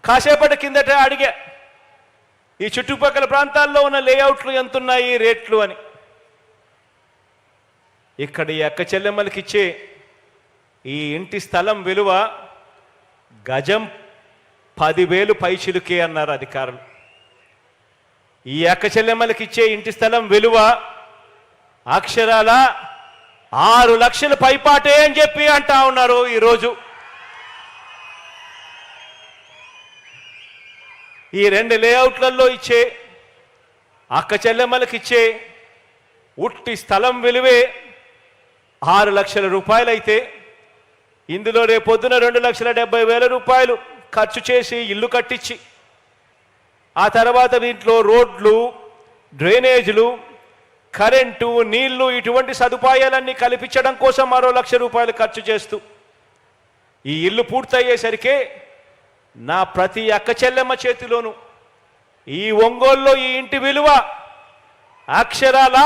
కాసేపటి కిందట అడిగా ఈ చుట్టుపక్కల ప్రాంతాల్లో ఉన్న లేఅవుట్లు ఎంతున్నాయి రేట్లు అని. ఇక్కడ ఈ అక్క చెల్లెమ్మలకి ఇచ్చే ఈ ఇంటి స్థలం విలువ గజం 10,000 పైచిలుకే అన్నారు అధికారులు. ఈ అక్క చెల్లెమ్మలకి ఇచ్చే ఇంటి స్థలం విలువ అక్షరాల 6 లక్షల పైపాటే అని చెప్పి అంటా ఉన్నారు. ఈరోజు ఈ 2 లేఅవుట్లలో ఇచ్చే అక్క చెల్లెమ్మలకి ఇచ్చే ఉట్టి స్థలం విలువే 6 లక్షల రూపాయలు అయితే ఇందులో రేపొద్దున 2,70,000 రూపాయలు ఖర్చు చేసి ఇల్లు కట్టించి ఆ తర్వాత దీంట్లో రోడ్లు, డ్రైనేజీలు, కరెంటు, నీళ్లు ఇటువంటి సదుపాయాలన్నీ కల్పించడం కోసం మరో 1,00,000 రూపాయలు ఖర్చు చేస్తూ ఈ ఇల్లు పూర్తయ్యేసరికే నా ప్రతి అక్క చెల్లెమ్మ చేతిలోను ఈ ఒంగోలులో ఈ ఇంటి విలువ అక్షరాల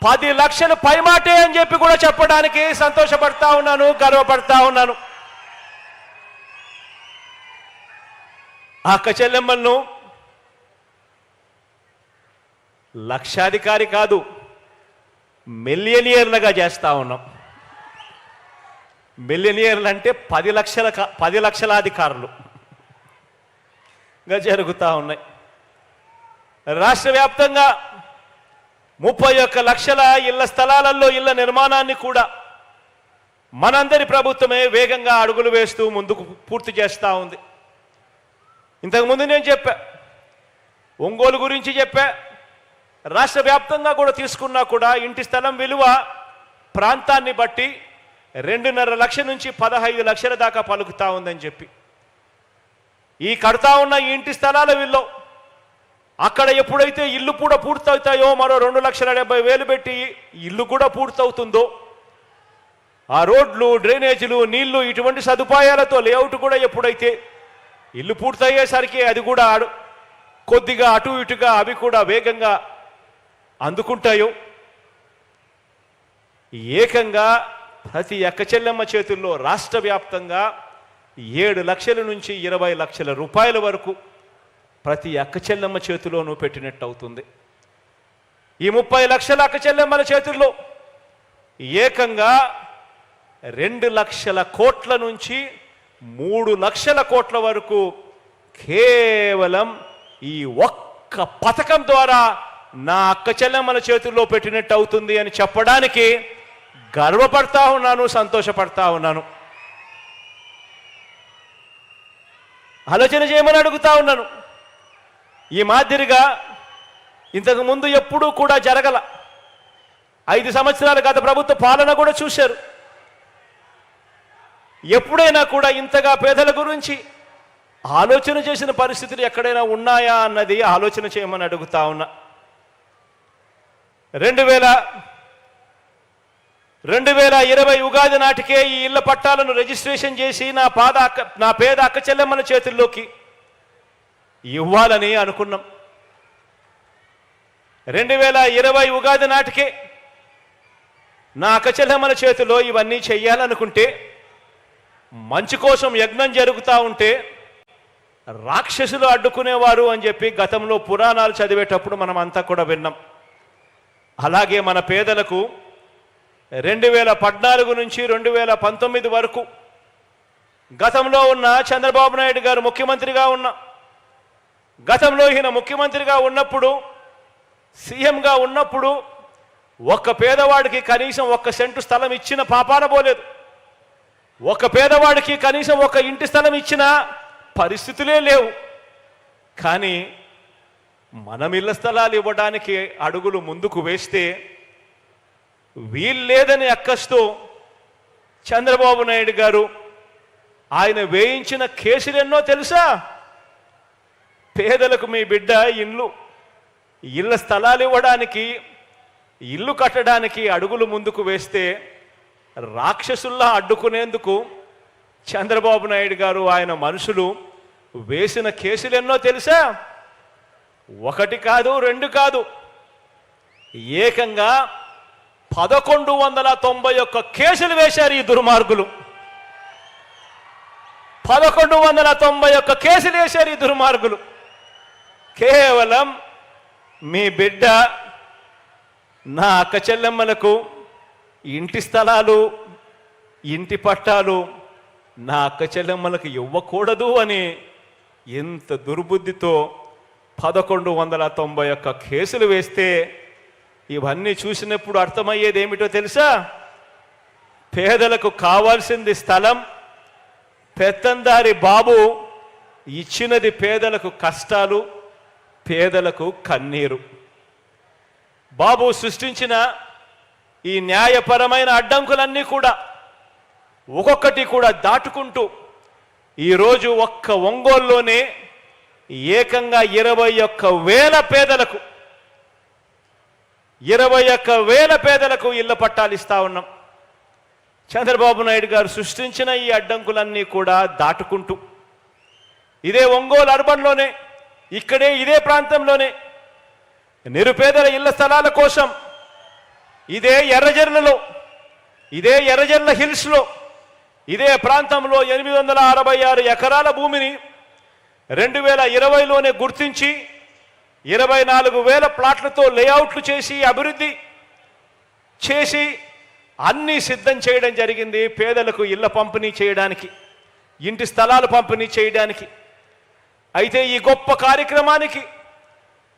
10 లక్షలు పైమాటే అని చెప్పి కూడా చెప్పడానికి సంతోషపడతా ఉన్నాను, గర్వపడతా ఉన్నాను. అక్క చెల్లెమ్మలను లక్షాధికారి కాదు మిలియనియర్లుగా చేస్తా ఉన్నాం. మిలియనియర్లు అంటే 10 లక్షలాధికారులుగా జరుగుతూ ఉన్నాయి. రాష్ట్ర వ్యాప్తంగా 31 లక్షల ఇళ్ల స్థలాలలో ఇళ్ల నిర్మాణాన్ని కూడా మనందరి ప్రభుత్వమే వేగంగా అడుగులు వేస్తూ ముందుకు పూర్తి చేస్తూ ఉంది. ఇంతకుముందు నేను చెప్పా, ఒంగోలు గురించి చెప్పా, రాష్ట్ర వ్యాప్తంగా కూడా తీసుకున్నా కూడా ఇంటి స్థలం విలువ ప్రాంతాన్ని బట్టి 2.5 లక్షల నుంచి 15 లక్షల దాకా పలుకుతా ఉందని చెప్పి ఈ కడతా ఉన్న ఈ ఇంటి స్థలాల విలువ అక్కడ ఎప్పుడైతే ఇల్లు కూడా పూర్తవుతాయో మరో 2,70,000 పెట్టి ఇల్లు కూడా పూర్తవుతుందో ఆ రోడ్లు, డ్రైనేజీలు, నీళ్లు ఇటువంటి సదుపాయాలతో లేఅవుట్ కూడా ఎప్పుడైతే ఇల్లు పూర్తయ్యేసరికి అది కూడా కొద్దిగా అటు ఇటుగా అవి కూడా వేగంగా అందుకుంటాయో ఏకంగా ప్రతి అక్క చెల్లెమ్మ చేతుల్లో రాష్ట్ర వ్యాప్తంగా 7 లక్షల నుంచి 20 లక్షల రూపాయల వరకు ప్రతి అక్క చెల్లెమ్మ చేతిలోనూ పెట్టినట్టు అవుతుంది. ఈ 30 లక్షల అక్క చెల్లెమ్మల చేతుల్లో ఏకంగా 2 లక్షల కోట్ల నుంచి 3 లక్షల కోట్ల వరకు కేవలం ఈ ఒక్క పథకం ద్వారా నా అక్క చెల్లెమ్మల చేతుల్లో పెట్టినట్టు అవుతుంది అని చెప్పడానికి గర్వపడతా ఉన్నాను, సంతోషపడతా ఉన్నాను. ఆలోచన చేయమని అడుగుతా ఉన్నాను. ఈ మాదిరిగా ఇంతకు ముందు ఎప్పుడూ కూడా జరగల. 5 సంవత్సరాల గత ప్రభుత్వ పాలన కూడా చూశారు. ఎప్పుడైనా కూడా ఇంతగా పేదల గురించి ఆలోచన చేసిన పరిస్థితులు ఎక్కడైనా ఉన్నాయా అన్నది ఆలోచన చేయమని అడుగుతా ఉన్నా. 2020 ఉగాది నాటికే ఈ ఇళ్ల పట్టాలను రిజిస్ట్రేషన్ చేసి నా పేద అక్క చెల్లెమ్మల చేతుల్లోకి ఇవ్వాలని అనుకున్నాం. 2020 ఉగాది నాటికే నా అక్క చెల్లెమ్మల చేతిలో ఇవన్నీ చెయ్యాలనుకుంటే మంచి కోసం యజ్ఞం జరుగుతూ ఉంటే రాక్షసులు అడ్డుకునేవారు అని చెప్పి గతంలో పురాణాలు చదివేటప్పుడు మనం అంతా కూడా విన్నాం. అలాగే మన పేదలకు 2014 నుంచి 2019 వరకు గతంలో ఉన్న చంద్రబాబు నాయుడు గారు ముఖ్యమంత్రిగా ఉన్న గతంలో ఈయన ముఖ్యమంత్రిగా ఉన్నప్పుడు సీఎంగా ఉన్నప్పుడు ఒక్క పేదవాడికి కనీసం 1 సెంటు స్థలం ఇచ్చిన పాపాన పోలేదు. ఒక పేదవాడికి కనీసం 1 ఇంటి స్థలం ఇచ్చిన పరిస్థితులే లేవు. కానీ మనం ఇళ్ల స్థలాలు ఇవ్వడానికి అడుగులు ముందుకు వేస్తే వీల్లేదని అక్కస్తూ చంద్రబాబు నాయుడు గారు ఆయన వేయించిన కేసులు ఎన్నో తెలుసా? పేదలకు మీ బిడ్డ ఇళ్ల స్థలాలు ఇవ్వడానికి, ఇల్లు కట్టడానికి అడుగులు ముందుకు వేస్తే రాక్షసుల్లా అడ్డుకునేందుకు చంద్రబాబు నాయుడు గారు ఆయన మనుషులు వేసిన కేసులు ఎన్నో తెలుసా? 1 కాదు 2 కాదు, ఏకంగా 1191 కేసులు వేశారు ఈ దుర్మార్గులు. 1191 కేసులు వేశారు ఈ దుర్మార్గులు. కేవలం మీ బిడ్డ నా అక్క చెల్లెమ్మలకు ఇంటి స్థలాలు, ఇంటి పట్టాలు నా అక్క చెల్లెమ్మలకు ఇవ్వకూడదు అని ఎంత దుర్బుద్ధితో 1191 కేసులు వేస్తే ఇవన్నీ చూసినప్పుడు అర్థమయ్యేది ఏమిటో తెలుసా? పేదలకు కావాల్సింది స్థలం, పెత్తందారి బాబు ఇచ్చినది పేదలకు కష్టాలు, పేదలకు కన్నీరు. బాబు సృష్టించిన ఈ న్యాయపరమైన అడ్డంకులన్నీ కూడా ఒక్కొక్కటి కూడా దాటుకుంటూ ఈరోజు ఒక్క ఒంగోలులోనే ఏకంగా 21,000 పేదలకు 21,000 పేదలకు ఇళ్ల పట్టాలు ఇస్తా ఉన్నాం. చంద్రబాబు నాయుడు గారు సృష్టించిన ఈ అడ్డంకులన్నీ కూడా దాటుకుంటూ ఇదే ఒంగోలు అర్బన్లోనే, ఇదే ప్రాంతంలోనే నిరుపేదల ఇళ్ల స్థలాల కోసం ఇదే ఎర్రజర్ల హిల్స్లో ఇదే ప్రాంతంలో 866 ఎకరాల భూమిని 2020లోనే గుర్తించి 24,000 ప్లాట్లతో లేఅవుట్లు చేసి అభివృద్ధి చేసి అన్నీ సిద్ధం చేయడం జరిగింది. పేదలకు ఇళ్ల పంపిణీ చేయడానికి, ఇంటి స్థలాలు పంపిణీ చేయడానికి. అయితే ఈ గొప్ప కార్యక్రమానికి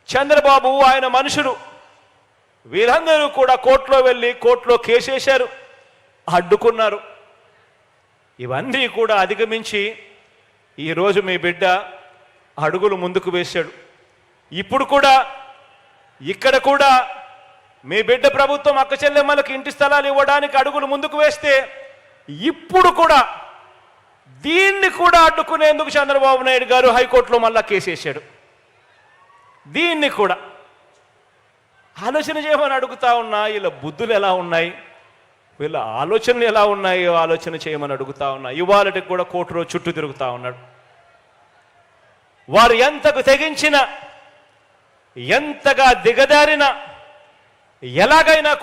చంద్రబాబు ఆయన మనుషులు వీరందరూ కూడా కోర్టులో వెళ్ళి కోర్టులో కేసేశారు, అడ్డుకున్నారు. ఇవన్నీ కూడా అధిగమించి ఈరోజు మీ బిడ్డ అడుగులు ముందుకు వేశాడు. ఇప్పుడు కూడా ఇక్కడ కూడా మీ బిడ్డ ప్రభుత్వం అక్క చెల్లెమ్మలకు ఇంటి స్థలాలు ఇవ్వడానికి అడుగులు ముందుకు వేస్తే ఇప్పుడు కూడా దీన్ని కూడా అడ్డుకునేందుకు చంద్రబాబు నాయుడు గారు హైకోర్టులో మళ్ళా కేసేశాడు. దీన్ని కూడా ఆలోచన చేయమని అడుగుతా ఉన్నా. వీళ్ళ బుద్ధులు ఎలా ఉన్నాయి, వీళ్ళ ఆలోచనలు ఎలా ఉన్నాయో ఆలోచన చేయమని అడుగుతా ఉన్నా. ఇవాళకి కూడా కోర్టులో చుట్టూ తిరుగుతూ ఉన్నాడు. వారు ఎంతకు తెగించిన, ఎంతగా దిగదారిన, ఎలాగైనా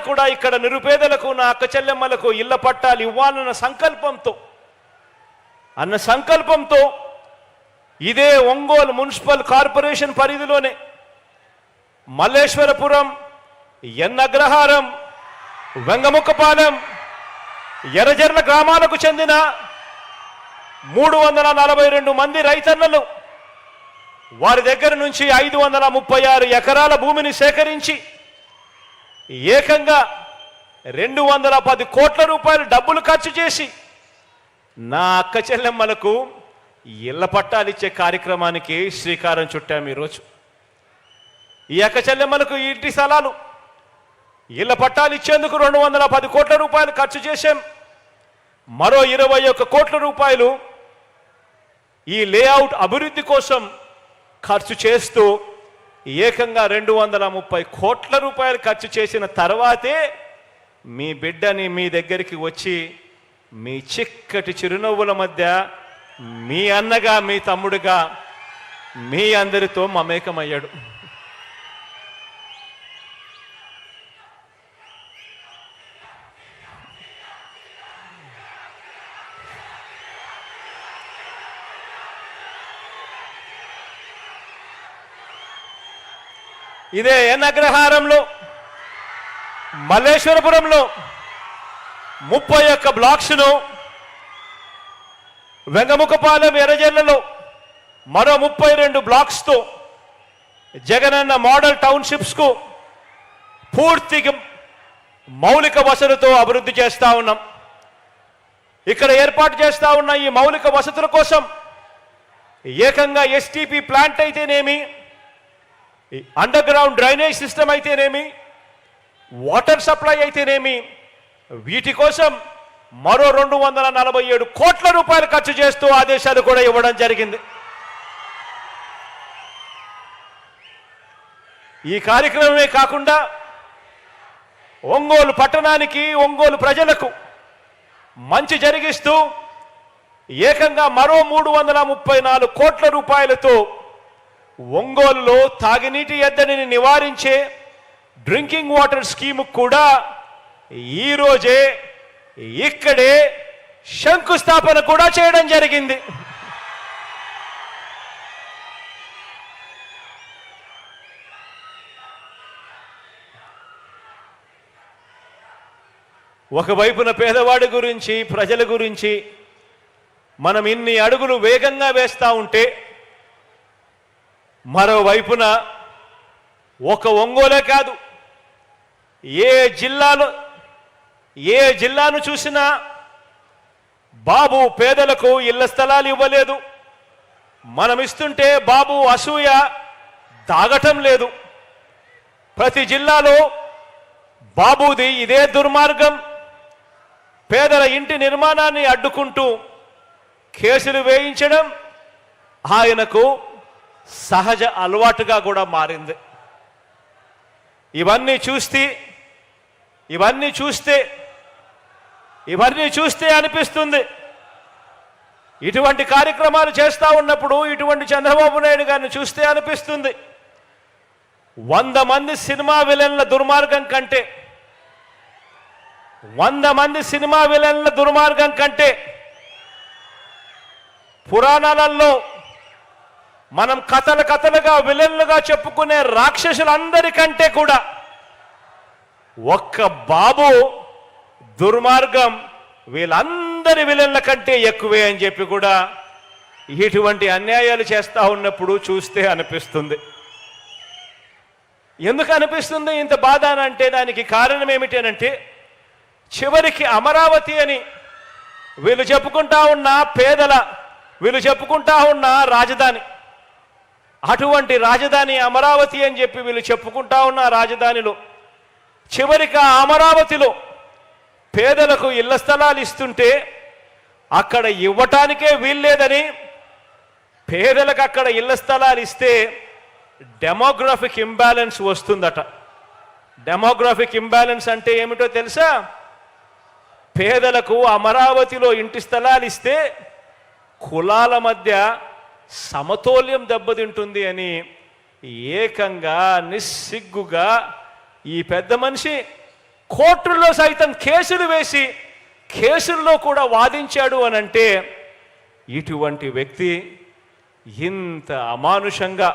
కూడా ఇక్కడ నిరుపేదలకు, నా అక్క చెల్లెమ్మలకు ఇళ్ల పట్టాలు ఇవ్వాలన్న సంకల్పంతో ఇదే ఒంగోలు మున్సిపల్ కార్పొరేషన్ పరిధిలోనే మల్లేశ్వరపురం, ఎన్నగ్రహారం, వెంగముక్కపాలెం, ఎర్రజర్ల గ్రామాలకు చెందిన 342 మంది రైతన్నలు వారి దగ్గర నుంచి 536 ఎకరాల భూమిని సేకరించి ఏకంగా 210 కోట్ల రూపాయలు డబ్బులు ఖర్చు చేసి నా అక్క చెల్లెమ్మలకు ఇళ్ల పట్టాలు ఇచ్చే కార్యక్రమానికి శ్రీకారం చుట్టాము. ఈరోజు ఈ అక్క చెల్లెమ్మలకు ఇంటి స్థలాలు, ఇళ్ల పట్టాలు ఇచ్చేందుకు 210 కోట్ల రూపాయలు ఖర్చు చేశాం. మరో 21 కోట్ల రూపాయలు ఈ లేఅవుట్ అభివృద్ధి కోసం ఖర్చు చేస్తూ ఏకంగా 230 కోట్ల రూపాయలు ఖర్చు చేసిన తర్వాతే మీ బిడ్డని మీ దగ్గరికి వచ్చి మీ చిక్కటి చిరునవ్వుల మధ్య మీ అన్నగా, మీ తమ్ముడుగా మీ అందరితో మమేకమయ్యాడు. ఇదే ఎన్నగ్రహారంలో మల్లేశ్వరపురంలో 31 బ్లాక్స్ను, వెంగముఖపాలెం ఎర్రజల్లలో మరో 32 బ్లాక్స్తో జగనన్న మోడల్ టౌన్షిప్స్కు పూర్తిగా మౌలిక వసతులతో అభివృద్ధి చేస్తా ఉన్నాం. ఇక్కడ ఏర్పాటు చేస్తా ఉన్న ఈ మౌలిక వసతుల కోసం ఏకంగా ఎస్టీపీ ప్లాంట్ అయితేనేమి, అండర్ గ్రౌండ్ డ్రైనేజ్ సిస్టమ్ అయితేనేమి, వాటర్ సప్లై అయితేనేమి, వీటి కోసం మరో 247 కోట్ల రూపాయలు ఖర్చు చేస్తూ ఆదేశాలు కూడా ఇవ్వడం జరిగింది. ఈ కార్యక్రమమే కాకుండా ఒంగోలు పట్టణానికి, ఒంగోలు ప్రజలకు మంచి జరిగిస్తూ ఏకంగా మరో 334 కోట్ల రూపాయలతో ఒంగోలులో తాగునీటి ఎద్దడిని నివారించే డ్రింకింగ్ వాటర్ స్కీమ్ కూడా ఈరోజే ఇక్కడే శంకుస్థాపన కూడా చేయడం జరిగింది. ఒకవైపున పేదవాడి గురించి, ప్రజల గురించి మనం ఇన్ని అడుగులు వేగంగా వేస్తూ ఉంటే, మరోవైపున ఒక ఒంగోలే కాదు, ఏ జిల్లాను చూసినా బాబు పేదలకు ఇళ్ల స్థలాలు ఇవ్వలేదు. మనం ఇస్తుంటే బాబు అసూయ దాగటం లేదు. ప్రతి జిల్లాలో బాబుది ఇదే దుర్మార్గం. పేదల ఇంటి నిర్మాణాన్ని అడ్డుకుంటూ కేసులు వేయించడం ఆయనకు సహజ అలవాటుగా కూడా మారింది. ఇవన్నీ చూస్తే అనిపిస్తుంది, ఇటువంటి కార్యక్రమాలు చేస్తూ ఉన్నప్పుడు, ఇటువంటి చంద్రబాబు నాయుడు గారిని చూస్తే అనిపిస్తుంది, 100 మంది సినిమా విలన్ల దుర్మార్గం కంటే 100 మంది సినిమా విలన్ల దుర్మార్గం కంటే పురాణాలలో మనం కథలుగా విలన్లుగా చెప్పుకునే రాక్షసులందరికంటే కూడా ఒక్క బాబు దుర్మార్గం వీళ్ళందరి విలన్ల కంటే ఎక్కువే అని చెప్పి కూడా ఇటువంటి అన్యాయాలు చేస్తూ ఉన్నప్పుడు చూస్తే అనిపిస్తుంది. ఎందుకు అనిపిస్తుంది ఇంత బాధ అంటే దానికి కారణం ఏమిటి అంటే, చివరికి అమరావతి అని వీళ్ళు చెప్పుకుంటా ఉన్న వీళ్ళు చెప్పుకుంటా ఉన్న రాజధాని, అటువంటి రాజధాని అమరావతి అని చెప్పి వీళ్ళు చెప్పుకుంటా ఉన్న రాజధానిలో చివరికి అమరావతిలో పేదలకు ఇళ్ల స్థలాలు ఇస్తుంటే అక్కడ ఇవ్వటానికే వీల్లేదని, పేదలకు అక్కడ ఇళ్ల స్థలాలు ఇస్తే డెమోగ్రఫిక్ ఇంబ్యాలెన్స్ వస్తుందట. డెమోగ్రఫిక్ ఇంబ్యాలెన్స్ అంటే ఏమిటో తెలుసా? పేదలకు అమరావతిలో ఇంటి స్థలాలు ఇస్తే కులాల మధ్య సమతౌల్యం దెబ్బతింటుంది అని ఏకంగా నిస్సిగ్గుగా ఈ పెద్ద మనిషి కోర్టుల్లో సైతం కేసులు వేసి కేసుల్లో కూడా వాదించాడు అనంటే, ఇటువంటి వ్యక్తి ఇంత అమానుషంగా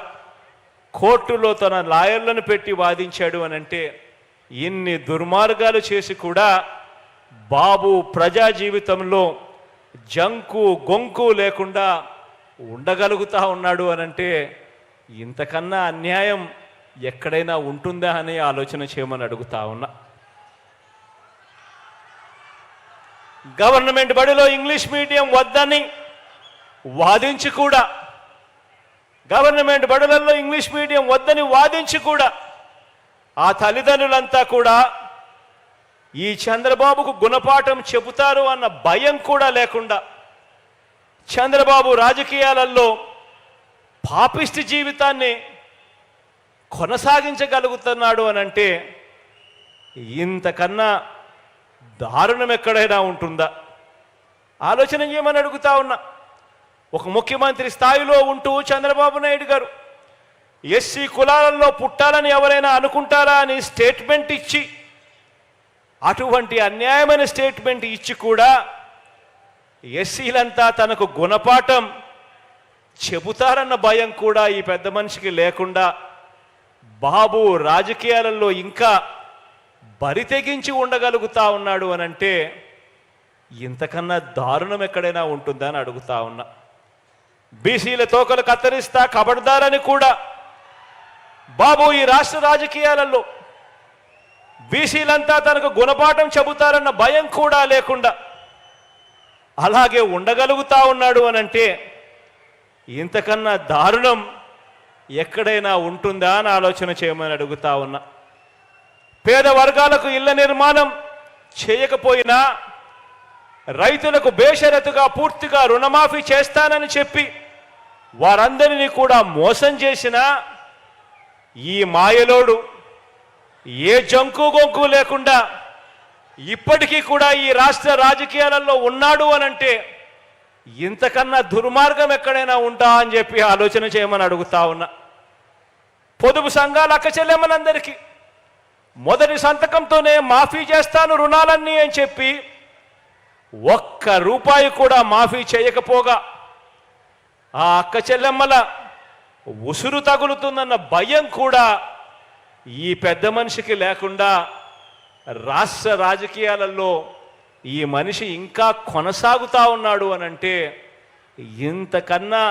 కోర్టులో తన లాయర్లను పెట్టి వాదించాడు అనంటే, ఇన్ని దుర్మార్గాలు చేసి కూడా బాబు ప్రజా జీవితంలో జంకు గొంకు లేకుండా ఉండగలుగుతా ఉన్నాడు అనంటే, ఇంతకన్నా అన్యాయం ఎక్కడైనా ఉంటుందా అని ఆలోచన చేయమని అడుగుతా ఉన్నా. గవర్నమెంట్ బడిలో ఇంగ్లీష్ మీడియం వద్దని వాదించి కూడా, గవర్నమెంట్ బడులలో ఇంగ్లీష్ మీడియం వద్దని వాదించి కూడా ఆ తల్లిదండ్రులంతా కూడా ఈ చంద్రబాబుకు గుణపాఠం చెబుతారు అన్న భయం కూడా లేకుండా చంద్రబాబు రాజకీయాలలో పాపిష్టి జీవితాన్ని కొనసాగించగలుగుతున్నాడు అనంటే, ఇంతకన్నా దారుణం ఎక్కడైనా ఉంటుందా? ఆలోచన చేయమని అడుగుతా ఉన్నా. ఒక ముఖ్యమంత్రి స్థాయిలో ఉంటూ చంద్రబాబు నాయుడు గారు ఎస్సీ కులాలలో పుట్టాలని ఎవరైనా అనుకుంటారా అని స్టేట్మెంట్ ఇచ్చి, అటువంటి అన్యాయమైన స్టేట్మెంట్ ఇచ్చి కూడా ఎస్సీలంతా తనకు గుణపాఠం చెబుతారన్న భయం కూడా ఈ పెద్ద మనిషికి లేకుండా బాబు రాజకీయాలలో ఇంకా బరి తెగించి ఉండగలుగుతా ఉన్నాడు అనంటే ఇంతకన్నా దారుణం ఎక్కడైనా ఉంటుందా అని అడుగుతా ఉన్నా. బీసీల తోకలు కత్తిరిస్తా కబడ్దారని కూడా బాబు ఈ రాష్ట్ర రాజకీయాలలో బీసీలంతా తనకు గుణపాఠం చెబుతారన్న భయం కూడా లేకుండా అలాగే ఉండగలుగుతా ఉన్నాడు అనంటే ఇంతకన్నా దారుణం ఎక్కడైనా ఉంటుందా అని ఆలోచన చేయమని అడుగుతా ఉన్నా. పేద వర్గాలకు ఇళ్ల నిర్మాణం చేయకపోయినా రైతులకు బేషరతుగా పూర్తిగా రుణమాఫీ చేస్తానని చెప్పి వారందరినీ కూడా మోసం చేసిన ఈ మాయలోడు ఏ జంకు గొంకు లేకుండా ఇప్పటికీ కూడా ఈ రాష్ట్ర రాజకీయాలలో ఉన్నాడు అనంటే ఇంతకన్నా దుర్మార్గం ఎక్కడైనా ఉంటా అని చెప్పి ఆలోచన చేయమని అడుగుతా ఉన్నా. పొదుపు సంఘాల అక్క చెల్లెమ్మలందరికీ మొదటి సంతకంతోనే మాఫీ చేస్తాను రుణాలన్నీ అని చెప్పి ఒక్క రూపాయి కూడా మాఫీ చేయకపోగా ఆ అక్క చెల్లెమ్మల ఉసురు తగులుతుందన్న భయం కూడా ఈ పెద్ద మనిషికి లేకుండా రాష్ట్ర రాజకీయాలలో ఈ మనిషి ఇంకా కొనసాగుతా ఉన్నాడు అనంటే ఇంతకన్నా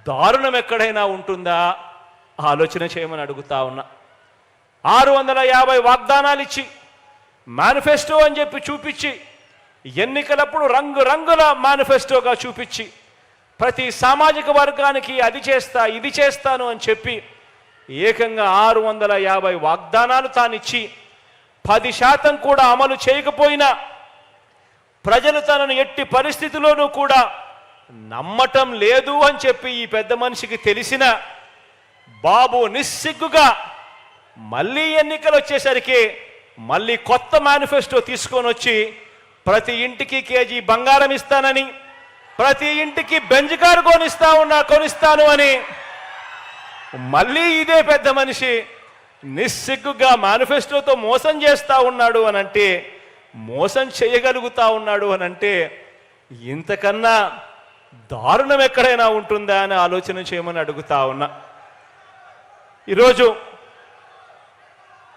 దారుణం ఎక్కడైనా ఉంటుందా ఆలోచన చేయమని అడుగుతా ఉన్నా. 650 వాగ్దానాలు ఇచ్చి మేనిఫెస్టో అని చెప్పి చూపించి ఎన్నికలప్పుడు రంగురంగుల మేనిఫెస్టోగా చూపించి ప్రతి సామాజిక వర్గానికి అది చేస్తా ఇది చేస్తాను అని చెప్పి ఏకంగా 650 వాగ్దానాలు తానిచ్చి 10% కూడా అమలు చేయకపోయినా ప్రజలు తనను ఎట్టి పరిస్థితిలోనూ కూడా నమ్మటం లేదు అని చెప్పి ఈ పెద్ద మనిషికి తెలిసిన బాబు నిస్సిగ్గుగా మళ్ళీ ఎన్నికలు వచ్చేసరికి మళ్ళీ కొత్త మేనిఫెస్టో తీసుకొని వచ్చి ప్రతి ఇంటికి కేజీ బంగారం ఇస్తానని ప్రతి ఇంటికి బెంజ్ కారు కొనిస్తాను అని మళ్ళీ ఇదే పెద్ద మనిషి నిస్సిగ్గుగా మేనిఫెస్టోతో మోసం చేస్తా ఉన్నాడు అనంటే మోసం చేయగలుగుతా ఉన్నాడు అనంటే ఇంతకన్నా దారుణం ఎక్కడైనా ఉంటుందా అని ఆలోచన చేయమని అడుగుతా ఉన్నా.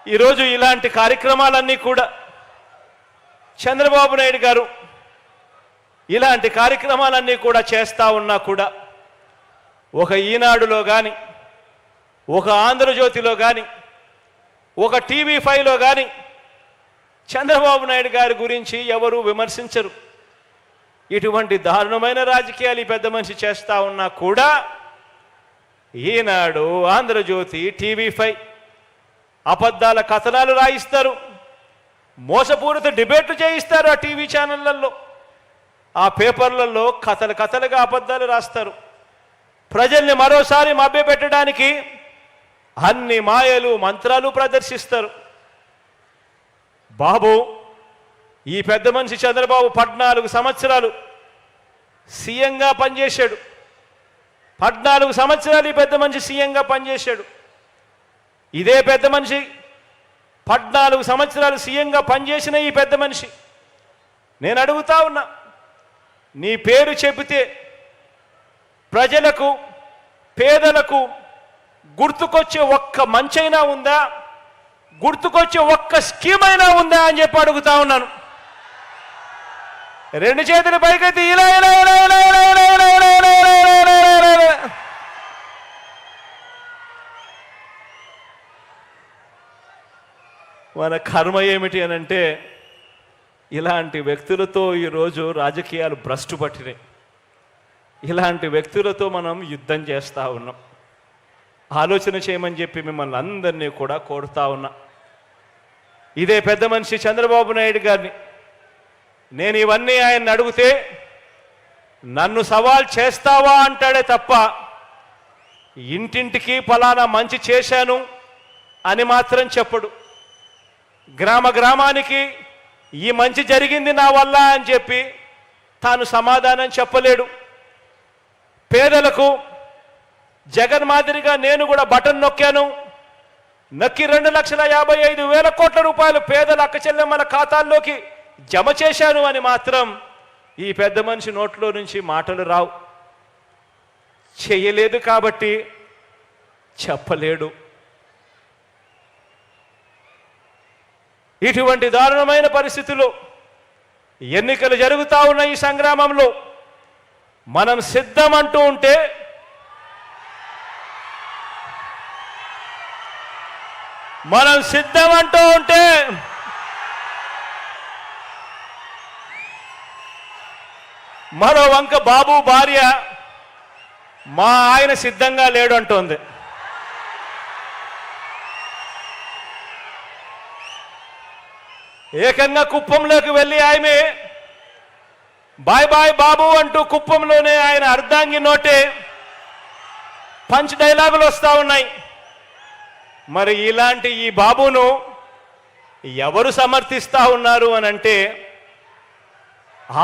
ఈరోజు ఇలాంటి కార్యక్రమాలన్నీ కూడా చంద్రబాబు నాయుడు గారు ఇలాంటి కార్యక్రమాలన్నీ కూడా చేస్తూ ఉన్నా కూడా ఒక ఈనాడులో కానీ ఒక ఆంధ్రజ్యోతిలో కానీ ఒక TV5లో కానీ చంద్రబాబు నాయుడు గారి గురించి ఎవరు విమర్శించరు. ఇటువంటి దారుణమైన రాజకీయాలు ఈ పెద్ద మనిషి చేస్తూ ఉన్నా కూడా ఈనాడు ఆంధ్రజ్యోతి TV5 అబద్ధాల కథనాలు రాయిస్తారు, మోసపూరిత డిబేట్లు చేయిస్తారు. ఆ టీవీ ఛానళ్లలో ఆ పేపర్లలో కథలుగా అబద్ధాలు రాస్తారు. ప్రజల్ని మరోసారి మభ్యపెట్టడానికి అన్ని మాయలు మంత్రాలు ప్రదర్శిస్తారు. బాబు ఈ పెద్ద మనిషి చంద్రబాబు 14 సంవత్సరాలు సీఎంగా పనిచేశాడు. 14 సంవత్సరాలు ఈ పెద్ద మనిషి సీఎంగా పనిచేశాడు. ఇదే పెద్ద మనిషి 14 సంవత్సరాలు సీఎంగా పనిచేసిన ఈ పెద్ద మనిషి నేను అడుగుతా ఉన్నా, నీ పేరు చెబితే ప్రజలకు పేదలకు గుర్తుకొచ్చే ఒక్క మంచైనా ఉందా, గుర్తుకొచ్చే ఒక్క స్కీమ్ అయినా ఉందా అని చెప్పి అడుగుతా ఉన్నాను. 2 చేతుల పైకెత్తి ఇలా ఇలా ఇలా ఇలా ఇలా ఇలా ఇలా ఇలా ఇలా ఇలా ఇలా. మన కర్మ ఏమిటి అనంటే ఇలాంటి వ్యక్తులతో ఈరోజు రాజకీయాలు భ్రష్టు పట్టినాయి. ఇలాంటి వ్యక్తులతో మనం యుద్ధం చేస్తూ ఉన్నాం. ఆలోచన చేయమని చెప్పి మిమ్మల్ని అందరినీ కూడా కోరుతా ఉన్నా. ఇదే పెద్ద మనిషి చంద్రబాబు నాయుడు గారిని నేను ఇవన్నీ ఆయన్ని అడిగితే నన్ను సవాల్ చేస్తావా అంటాడే తప్ప ఇంటింటికి ఫలానా మంచి చేశాను అని మాత్రం చెప్పడు. గ్రామానికి ఈ మంచి జరిగింది నా వల్ల అని చెప్పి తాను సమాధానం చెప్పలేడు. పేదలకు జగన్ మాదిరిగా నేను కూడా బటన్ నొక్కాను, నొక్కి 2,55,000 కోట్ల రూపాయలు పేదల అక్క చెల్లెమ్మల ఖాతాల్లోకి జమ చేశాను అని మాత్రం ఈ పెద్ద మనిషి నోట్లో నుంచి మాటలు రావు. చేయలేదు కాబట్టి చెప్పలేడు. ఇటువంటి దారుణమైన పరిస్థితుల్లో ఎన్నికలు జరుగుతూ ఉన్న ఈ సంగ్రామంలో మనం సిద్ధమంటూ ఉంటే మరో వంక బాబు భార్య మా ఆయన సిద్ధంగా లేడు అంటోంది. ఏకంగా కుప్పంలోకి వెళ్ళి ఆమె బాయ్ బాయ్ బాబు అంటూ కుప్పంలోనే ఆయన అర్ధాంగి నోటే పంచ్ డైలాగులు వస్తూ ఉన్నాయి. మరి ఇలాంటి ఈ బాబును ఎవరు సమర్థిస్తూ ఉన్నారు అని అంటే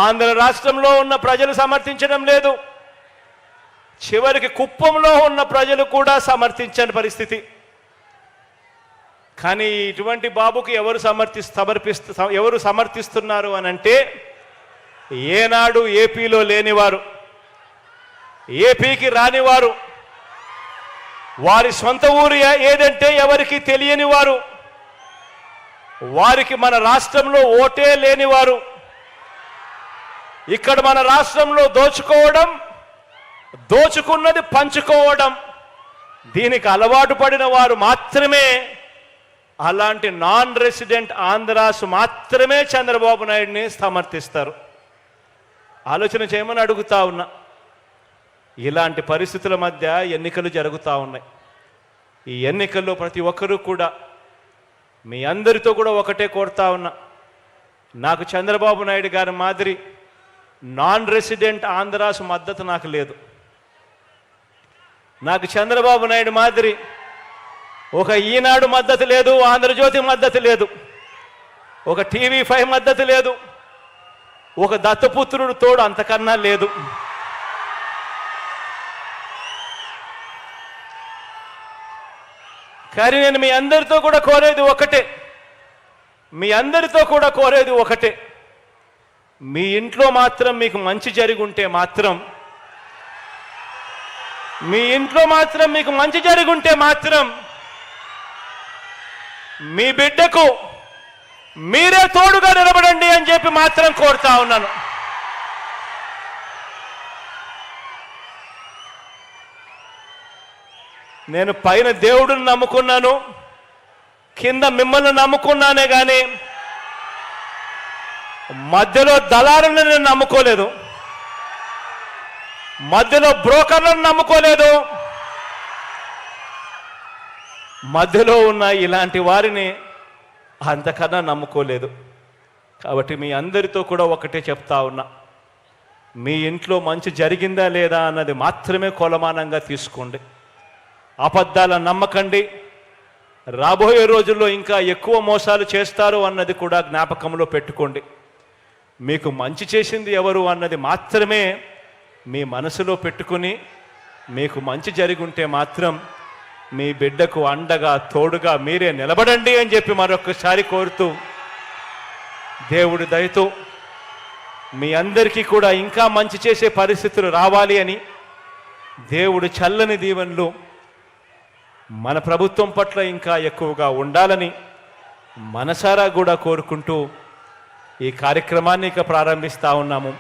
ఆంధ్ర రాష్ట్రంలో ఉన్న ప్రజలు సమర్థించడం లేదు, చివరికి కుప్పంలో ఉన్న ప్రజలు కూడా సమర్థించని పరిస్థితి. కానీ ఇటువంటి బాబుకి ఎవరు సమర్థిస్తున్నారు అని అంటే ఏనాడు ఏపీలో లేనివారు, ఏపీకి రానివారు, వారి సొంత ఊరు ఏదంటే ఎవరికి తెలియని వారు, వారికి మన రాష్ట్రంలో ఓటే లేనివారు, ఇక్కడ మన రాష్ట్రంలో దోచుకోవడం, దోచుకున్నది పంచుకోవడం, దీనికి అలవాటు పడిన వారు మాత్రమే, అలాంటి నాన్ రెసిడెంట్ ఆంధ్రాస్ మాత్రమే చంద్రబాబు నాయుడిని సమర్థిస్తారు. ఆలోచన చేయమని అడుగుతా ఉన్నా. ఇలాంటి పరిస్థితుల మధ్య ఎన్నికలు జరుగుతూ ఉన్నాయి. ఈ ఎన్నికల్లో ప్రతి ఒక్కరూ కూడా మీ అందరితో కూడా ఒకటే కోరుతా ఉన్నా, నాకు చంద్రబాబు నాయుడు గారి మాదిరి నాన్ రెసిడెంట్ ఆంధ్రాస్ మద్దతు నాకు లేదు. నాకు చంద్రబాబు నాయుడు మాదిరి ఒక ఈనాడు మద్దతు లేదు, ఆంధ్రజ్యోతి మద్దతు లేదు, ఒక TV5 మద్దతు లేదు, ఒక దత్తపుత్రుడు తోడు అంతకన్నా లేదు. కానీ నేను మీ అందరితో కూడా కోరేది ఒకటే, మీ ఇంట్లో మాత్రం మీకు మంచి జరిగి ఉంటే మాత్రం మీ బిడ్డకు మీరే తోడుగా నిలబడండి అని చెప్పి మాత్రం కోరుతా ఉన్నాను. నేను పైన దేవుడిని నమ్ముకున్నాను, కింద మిమ్మల్ని నమ్ముకున్నానే కానీ మధ్యలో దళారులను నేను నమ్ముకోలేదు, మధ్యలో బ్రోకర్లను నమ్ముకోలేదు, మధ్యలో ఉన్న ఇలాంటి వారిని అంతకన్నా నమ్ముకోలేదు. కాబట్టి మీ అందరితో కూడా ఒకటే చెప్తా ఉన్నా, మీ ఇంట్లో మంచి జరిగిందా లేదా అన్నది మాత్రమే కొలమానంగా తీసుకోండి. అబద్ధాలను నమ్మకండి. రాబోయే రోజుల్లో ఇంకా ఎక్కువ మోసాలు చేస్తారు అన్నది కూడా జ్ఞాపకంలో పెట్టుకోండి. మీకు మంచి చేసింది ఎవరు అన్నది మాత్రమే మీ మనసులో పెట్టుకుని, మీకు మంచి జరిగి ఉంటే మాత్రం మీ బిడ్డకు అండగా తోడుగా మీరే నిలబడండి అని చెప్పి మరొకసారి కోరుతూ, దేవుడి దయతో మీ అందరికీ కూడా ఇంకా మంచి చేసే పరిస్థితులు రావాలి అని, దేవుడు చల్లని దీవెనలు మన ప్రభుత్వం పట్ల ఇంకా ఎక్కువగా ఉండాలని మనసారా కూడా కోరుకుంటూ ఈ కార్యక్రమాన్ని ఇక ప్రారంభిస్తూ ఉన్నాము.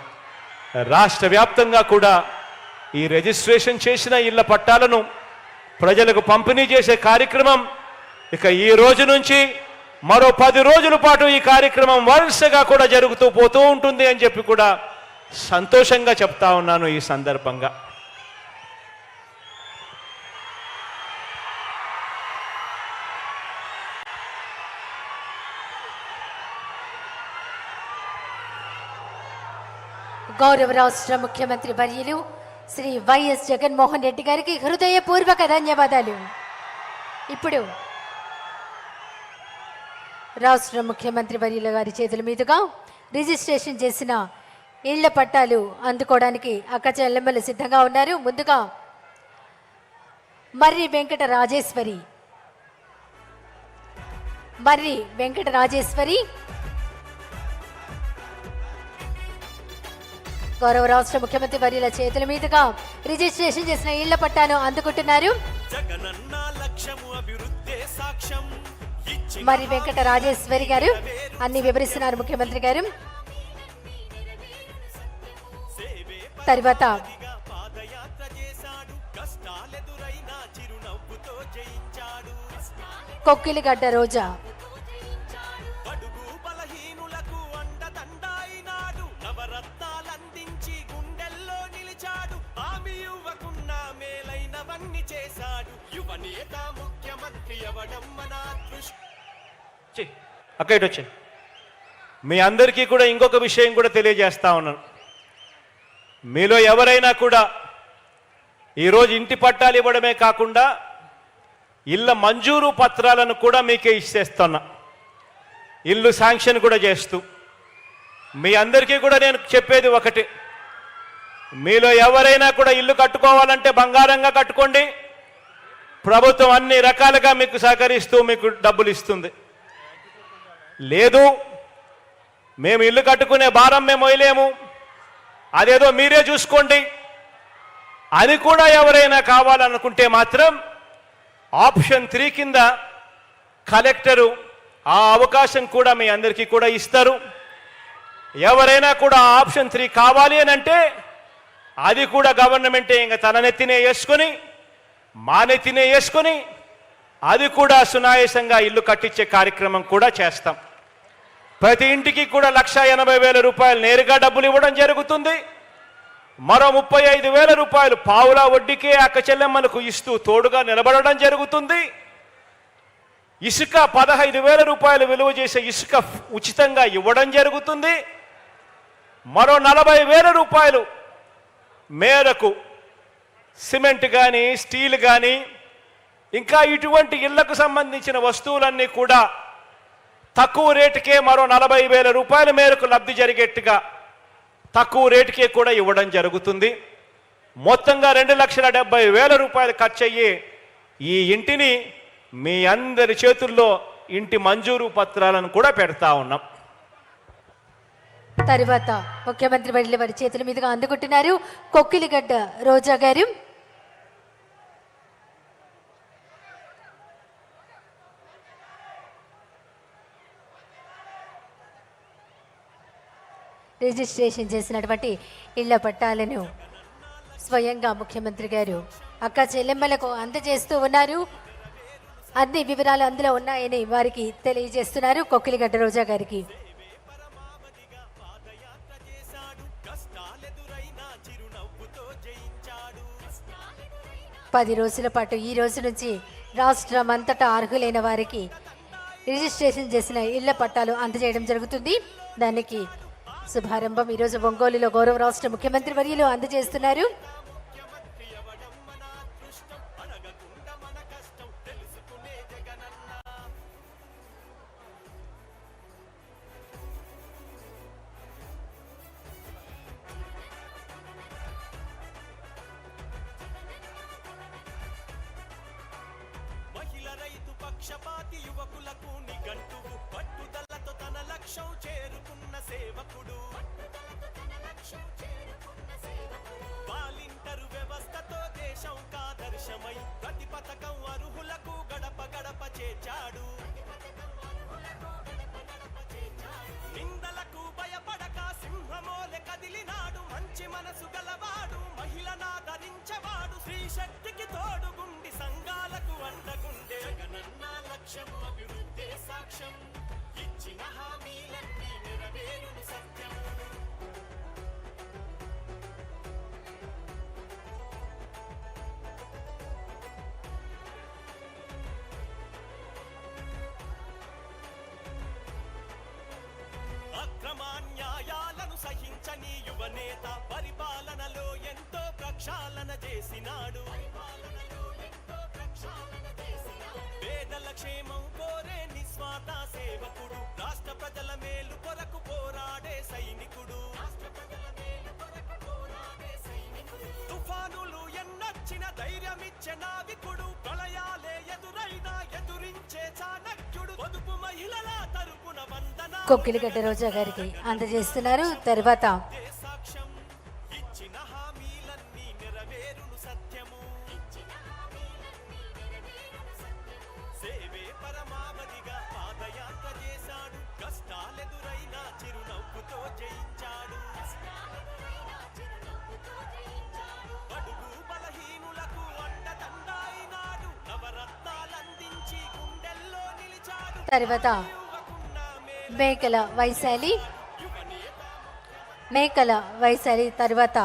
రాష్ట్ర వ్యాప్తంగా కూడా ఈ రిజిస్ట్రేషన్ చేసిన ఇళ్ల పట్టాలను ప్రజలకు పంపిణీ చేసే కార్యక్రమం ఇక ఈ రోజు నుంచి మరో 10 రోజుల పాటు ఈ కార్యక్రమం వరుసగా కూడా జరుగుతూ పోతూ ఉంటుంది అని చెప్పి కూడా సంతోషంగా చెప్తా ఉన్నాను. ఈ సందర్భంగా గౌరవ రాష్ట్ర ముఖ్యమంత్రి వర్యులు శ్రీ వైఎస్ జగన్మోహన్ రెడ్డి గారికి హృదయపూర్వక ధన్యవాదాలు. ఇప్పుడు రాష్ట్ర ముఖ్యమంత్రి వర్యుల గారి చేతుల మీదుగా రిజిస్ట్రేషన్ చేసిన ఇళ్ల పట్టాలు అందుకోవడానికి అక్క చెల్లెమ్మలు సిద్ధంగా ఉన్నారు. ముందుగా మర్రి వెంకట రాజేశ్వరి గౌరవ రాష్ట్ర ముఖ్యమంత్రి వర్యుల చేతుల మీదుగా రిజిస్ట్రేషన్ చేసిన ఇళ్ల పట్టాను అందుకుంటున్నారు. జగనన్న లక్ష్యము అభివృద్ధి సాక్ష్యం, మరి వెంకట రాజేశ్వరి గారు అన్ని వివరిస్తున్నారు ముఖ్యమంత్రి గారు. తర్వాత కొక్కిలిగడ్డ రోజా, అక్క ఇటు వచ్చే. మీ అందరికీ కూడా ఇంకొక విషయం కూడా తెలియజేస్తా ఉన్నాను. మీలో ఎవరైనా కూడా ఈరోజు ఇంటి పట్టాలు ఇవ్వడమే కాకుండా ఇళ్ళ మంజూరు పత్రాలను కూడా మీకే ఇచ్చేస్తున్నా, ఇల్లు శాంక్షన్ కూడా చేస్తూ. మీ అందరికీ కూడా నేను చెప్పేది ఒకటి, మీలో ఎవరైనా కూడా ఇల్లు కట్టుకోవాలంటే బంగారంగా కట్టుకోండి. ప్రభుత్వం అన్ని రకాలుగా మీకు సహకరిస్తూ మీకు డబ్బులు ఇస్తుంది. లేదు మేము ఇల్లు కట్టుకునే భారం మేము మొయ్యలేము, అదేదో మీరే చూసుకోండి అని కూడా ఎవరైనా కావాలనుకుంటే మాత్రం ఆప్షన్ 3 కింద కలెక్టరు ఆ అవకాశం కూడా మీ అందరికీ కూడా ఇస్తారు. ఎవరైనా కూడా ఆప్షన్ 3 కావాలి అని అంటే అది కూడా గవర్నమెంటే ఇంకా తన నెత్తినే వేసుకొని మా నెత్తినే వేసుకొని అది కూడా సునాయాసంగా ఇల్లు కట్టించే కార్యక్రమం కూడా చేస్తాం. ప్రతి ఇంటికి కూడా 1,80,000 రూపాయలు నేరుగా డబ్బులు ఇవ్వడం జరుగుతుంది. మరో 35,000 రూపాయలు పావులా వడ్డీకే అక్క చెల్లెమ్మలకు ఇస్తూ తోడుగా నిలబడడం జరుగుతుంది. ఇసుక 15,000 రూపాయలు విలువ చేసే ఇసుక ఉచితంగా ఇవ్వడం జరుగుతుంది. మరో 40,000 రూపాయలు మేరకు సిమెంట్ కానీ స్టీల్ కానీ ఇంకా ఇటువంటి ఇళ్లకు సంబంధించిన వస్తువులన్నీ కూడా తక్కువ రేటుకే మరో 40,000 రూపాయల మేరకు లబ్ధి జరిగేట్టుగా తక్కువ రేటుకే కూడా ఇవ్వడం జరుగుతుంది. మొత్తంగా 2,70,000 రూపాయలు ఖర్చు అయ్యే ఈ ఇంటిని మీ అందరి చేతుల్లో ఇంటి మంజూరు పత్రాలను కూడా పెడతా ఉన్నాం. తర్వాత ముఖ్యమంత్రి వారి చేతుల మీదుగా అందుకుంటున్నారు కొక్కిలిగడ్డ రోజా గారు. రిజిస్ట్రేషన్ చేసినటువంటి ఇళ్ల పట్టాలను స్వయంగా ముఖ్యమంత్రి గారు అక్క చెల్లెమ్మలకు అందజేస్తూ ఉన్నారు. అన్ని వివరాలు అందులో ఉన్నాయని వారికి తెలియజేస్తున్నారు కొక్కిలిగడ్డ రోజా గారికి. పది రోజుల పాటు ఈ రోజు నుంచి రాష్ట్రం అంతటా అర్హులైన వారికి రిజిస్ట్రేషన్ చేసిన ఇళ్ల పట్టాలు అందజేయడం జరుగుతుంది. దానికి శుభారంభం ఈరోజు ఒంగోలులో గౌరవ రాష్ట్ర ముఖ్యమంత్రి వర్యులు అందజేస్తున్నారు. పక్షపాతి యువకులకు నిఘంటువు పట్టుదలతో తన లక్ష్యం చేరుకున్న సేవకుడు. వాలింటరు వ్యవస్థతో దేశం కాదర్శమై ప్రతి పథకం అర్హులకు గడప గడప చేర్చాడు. నిందలకు భయపడక సింహమోలె కదిలినాడు. మంచి మనసు గలవాడు, మహిళనాదరించవాడు. స్త్రీ శక్తికి తోడుగుండి సంఘాలకు అండగుండే. జగనన్న లక్ష్యం అభివృద్ధి సాక్ష్యం, ఇచ్చిన హామీలన్నీ నెరవేరును సత్యం. అక్రమాన్యాయాలను సహించని యువనేత పరిపాలనలో ఎంతో ప్రక్షాళన చేసినాడు. పేదల క్షేమం కోరే నిస్వార్థ సేవకుడు. రాష్ట్ర ప్రజల మేలు కొరకు పోరాడే సైనికుడు. తుఫానులు ఎన్నొచ్చిన ధైర్యమిచ్చే నావికుడు. ప్రళయాలే ఎదురైనా ఎదురించే చాణక్యుడు. పొదుపు మహిళల తరపున వందన కొక్కిలిగడ్డ రోజా గారికి అందజేస్తున్నారు. తర్వాత సాక్ష్యం, ఇచ్చిన హామీలన్నీ నెరవేరును సత్యము. సేవే పరమావధిగా జయించాడు బడుగు బలహీనులకు అండదండాయినాడు నవరత్నాలందించి గుండెల్లో నిలిచాడు తర్వాత మేకల వైశాలి తర్వాత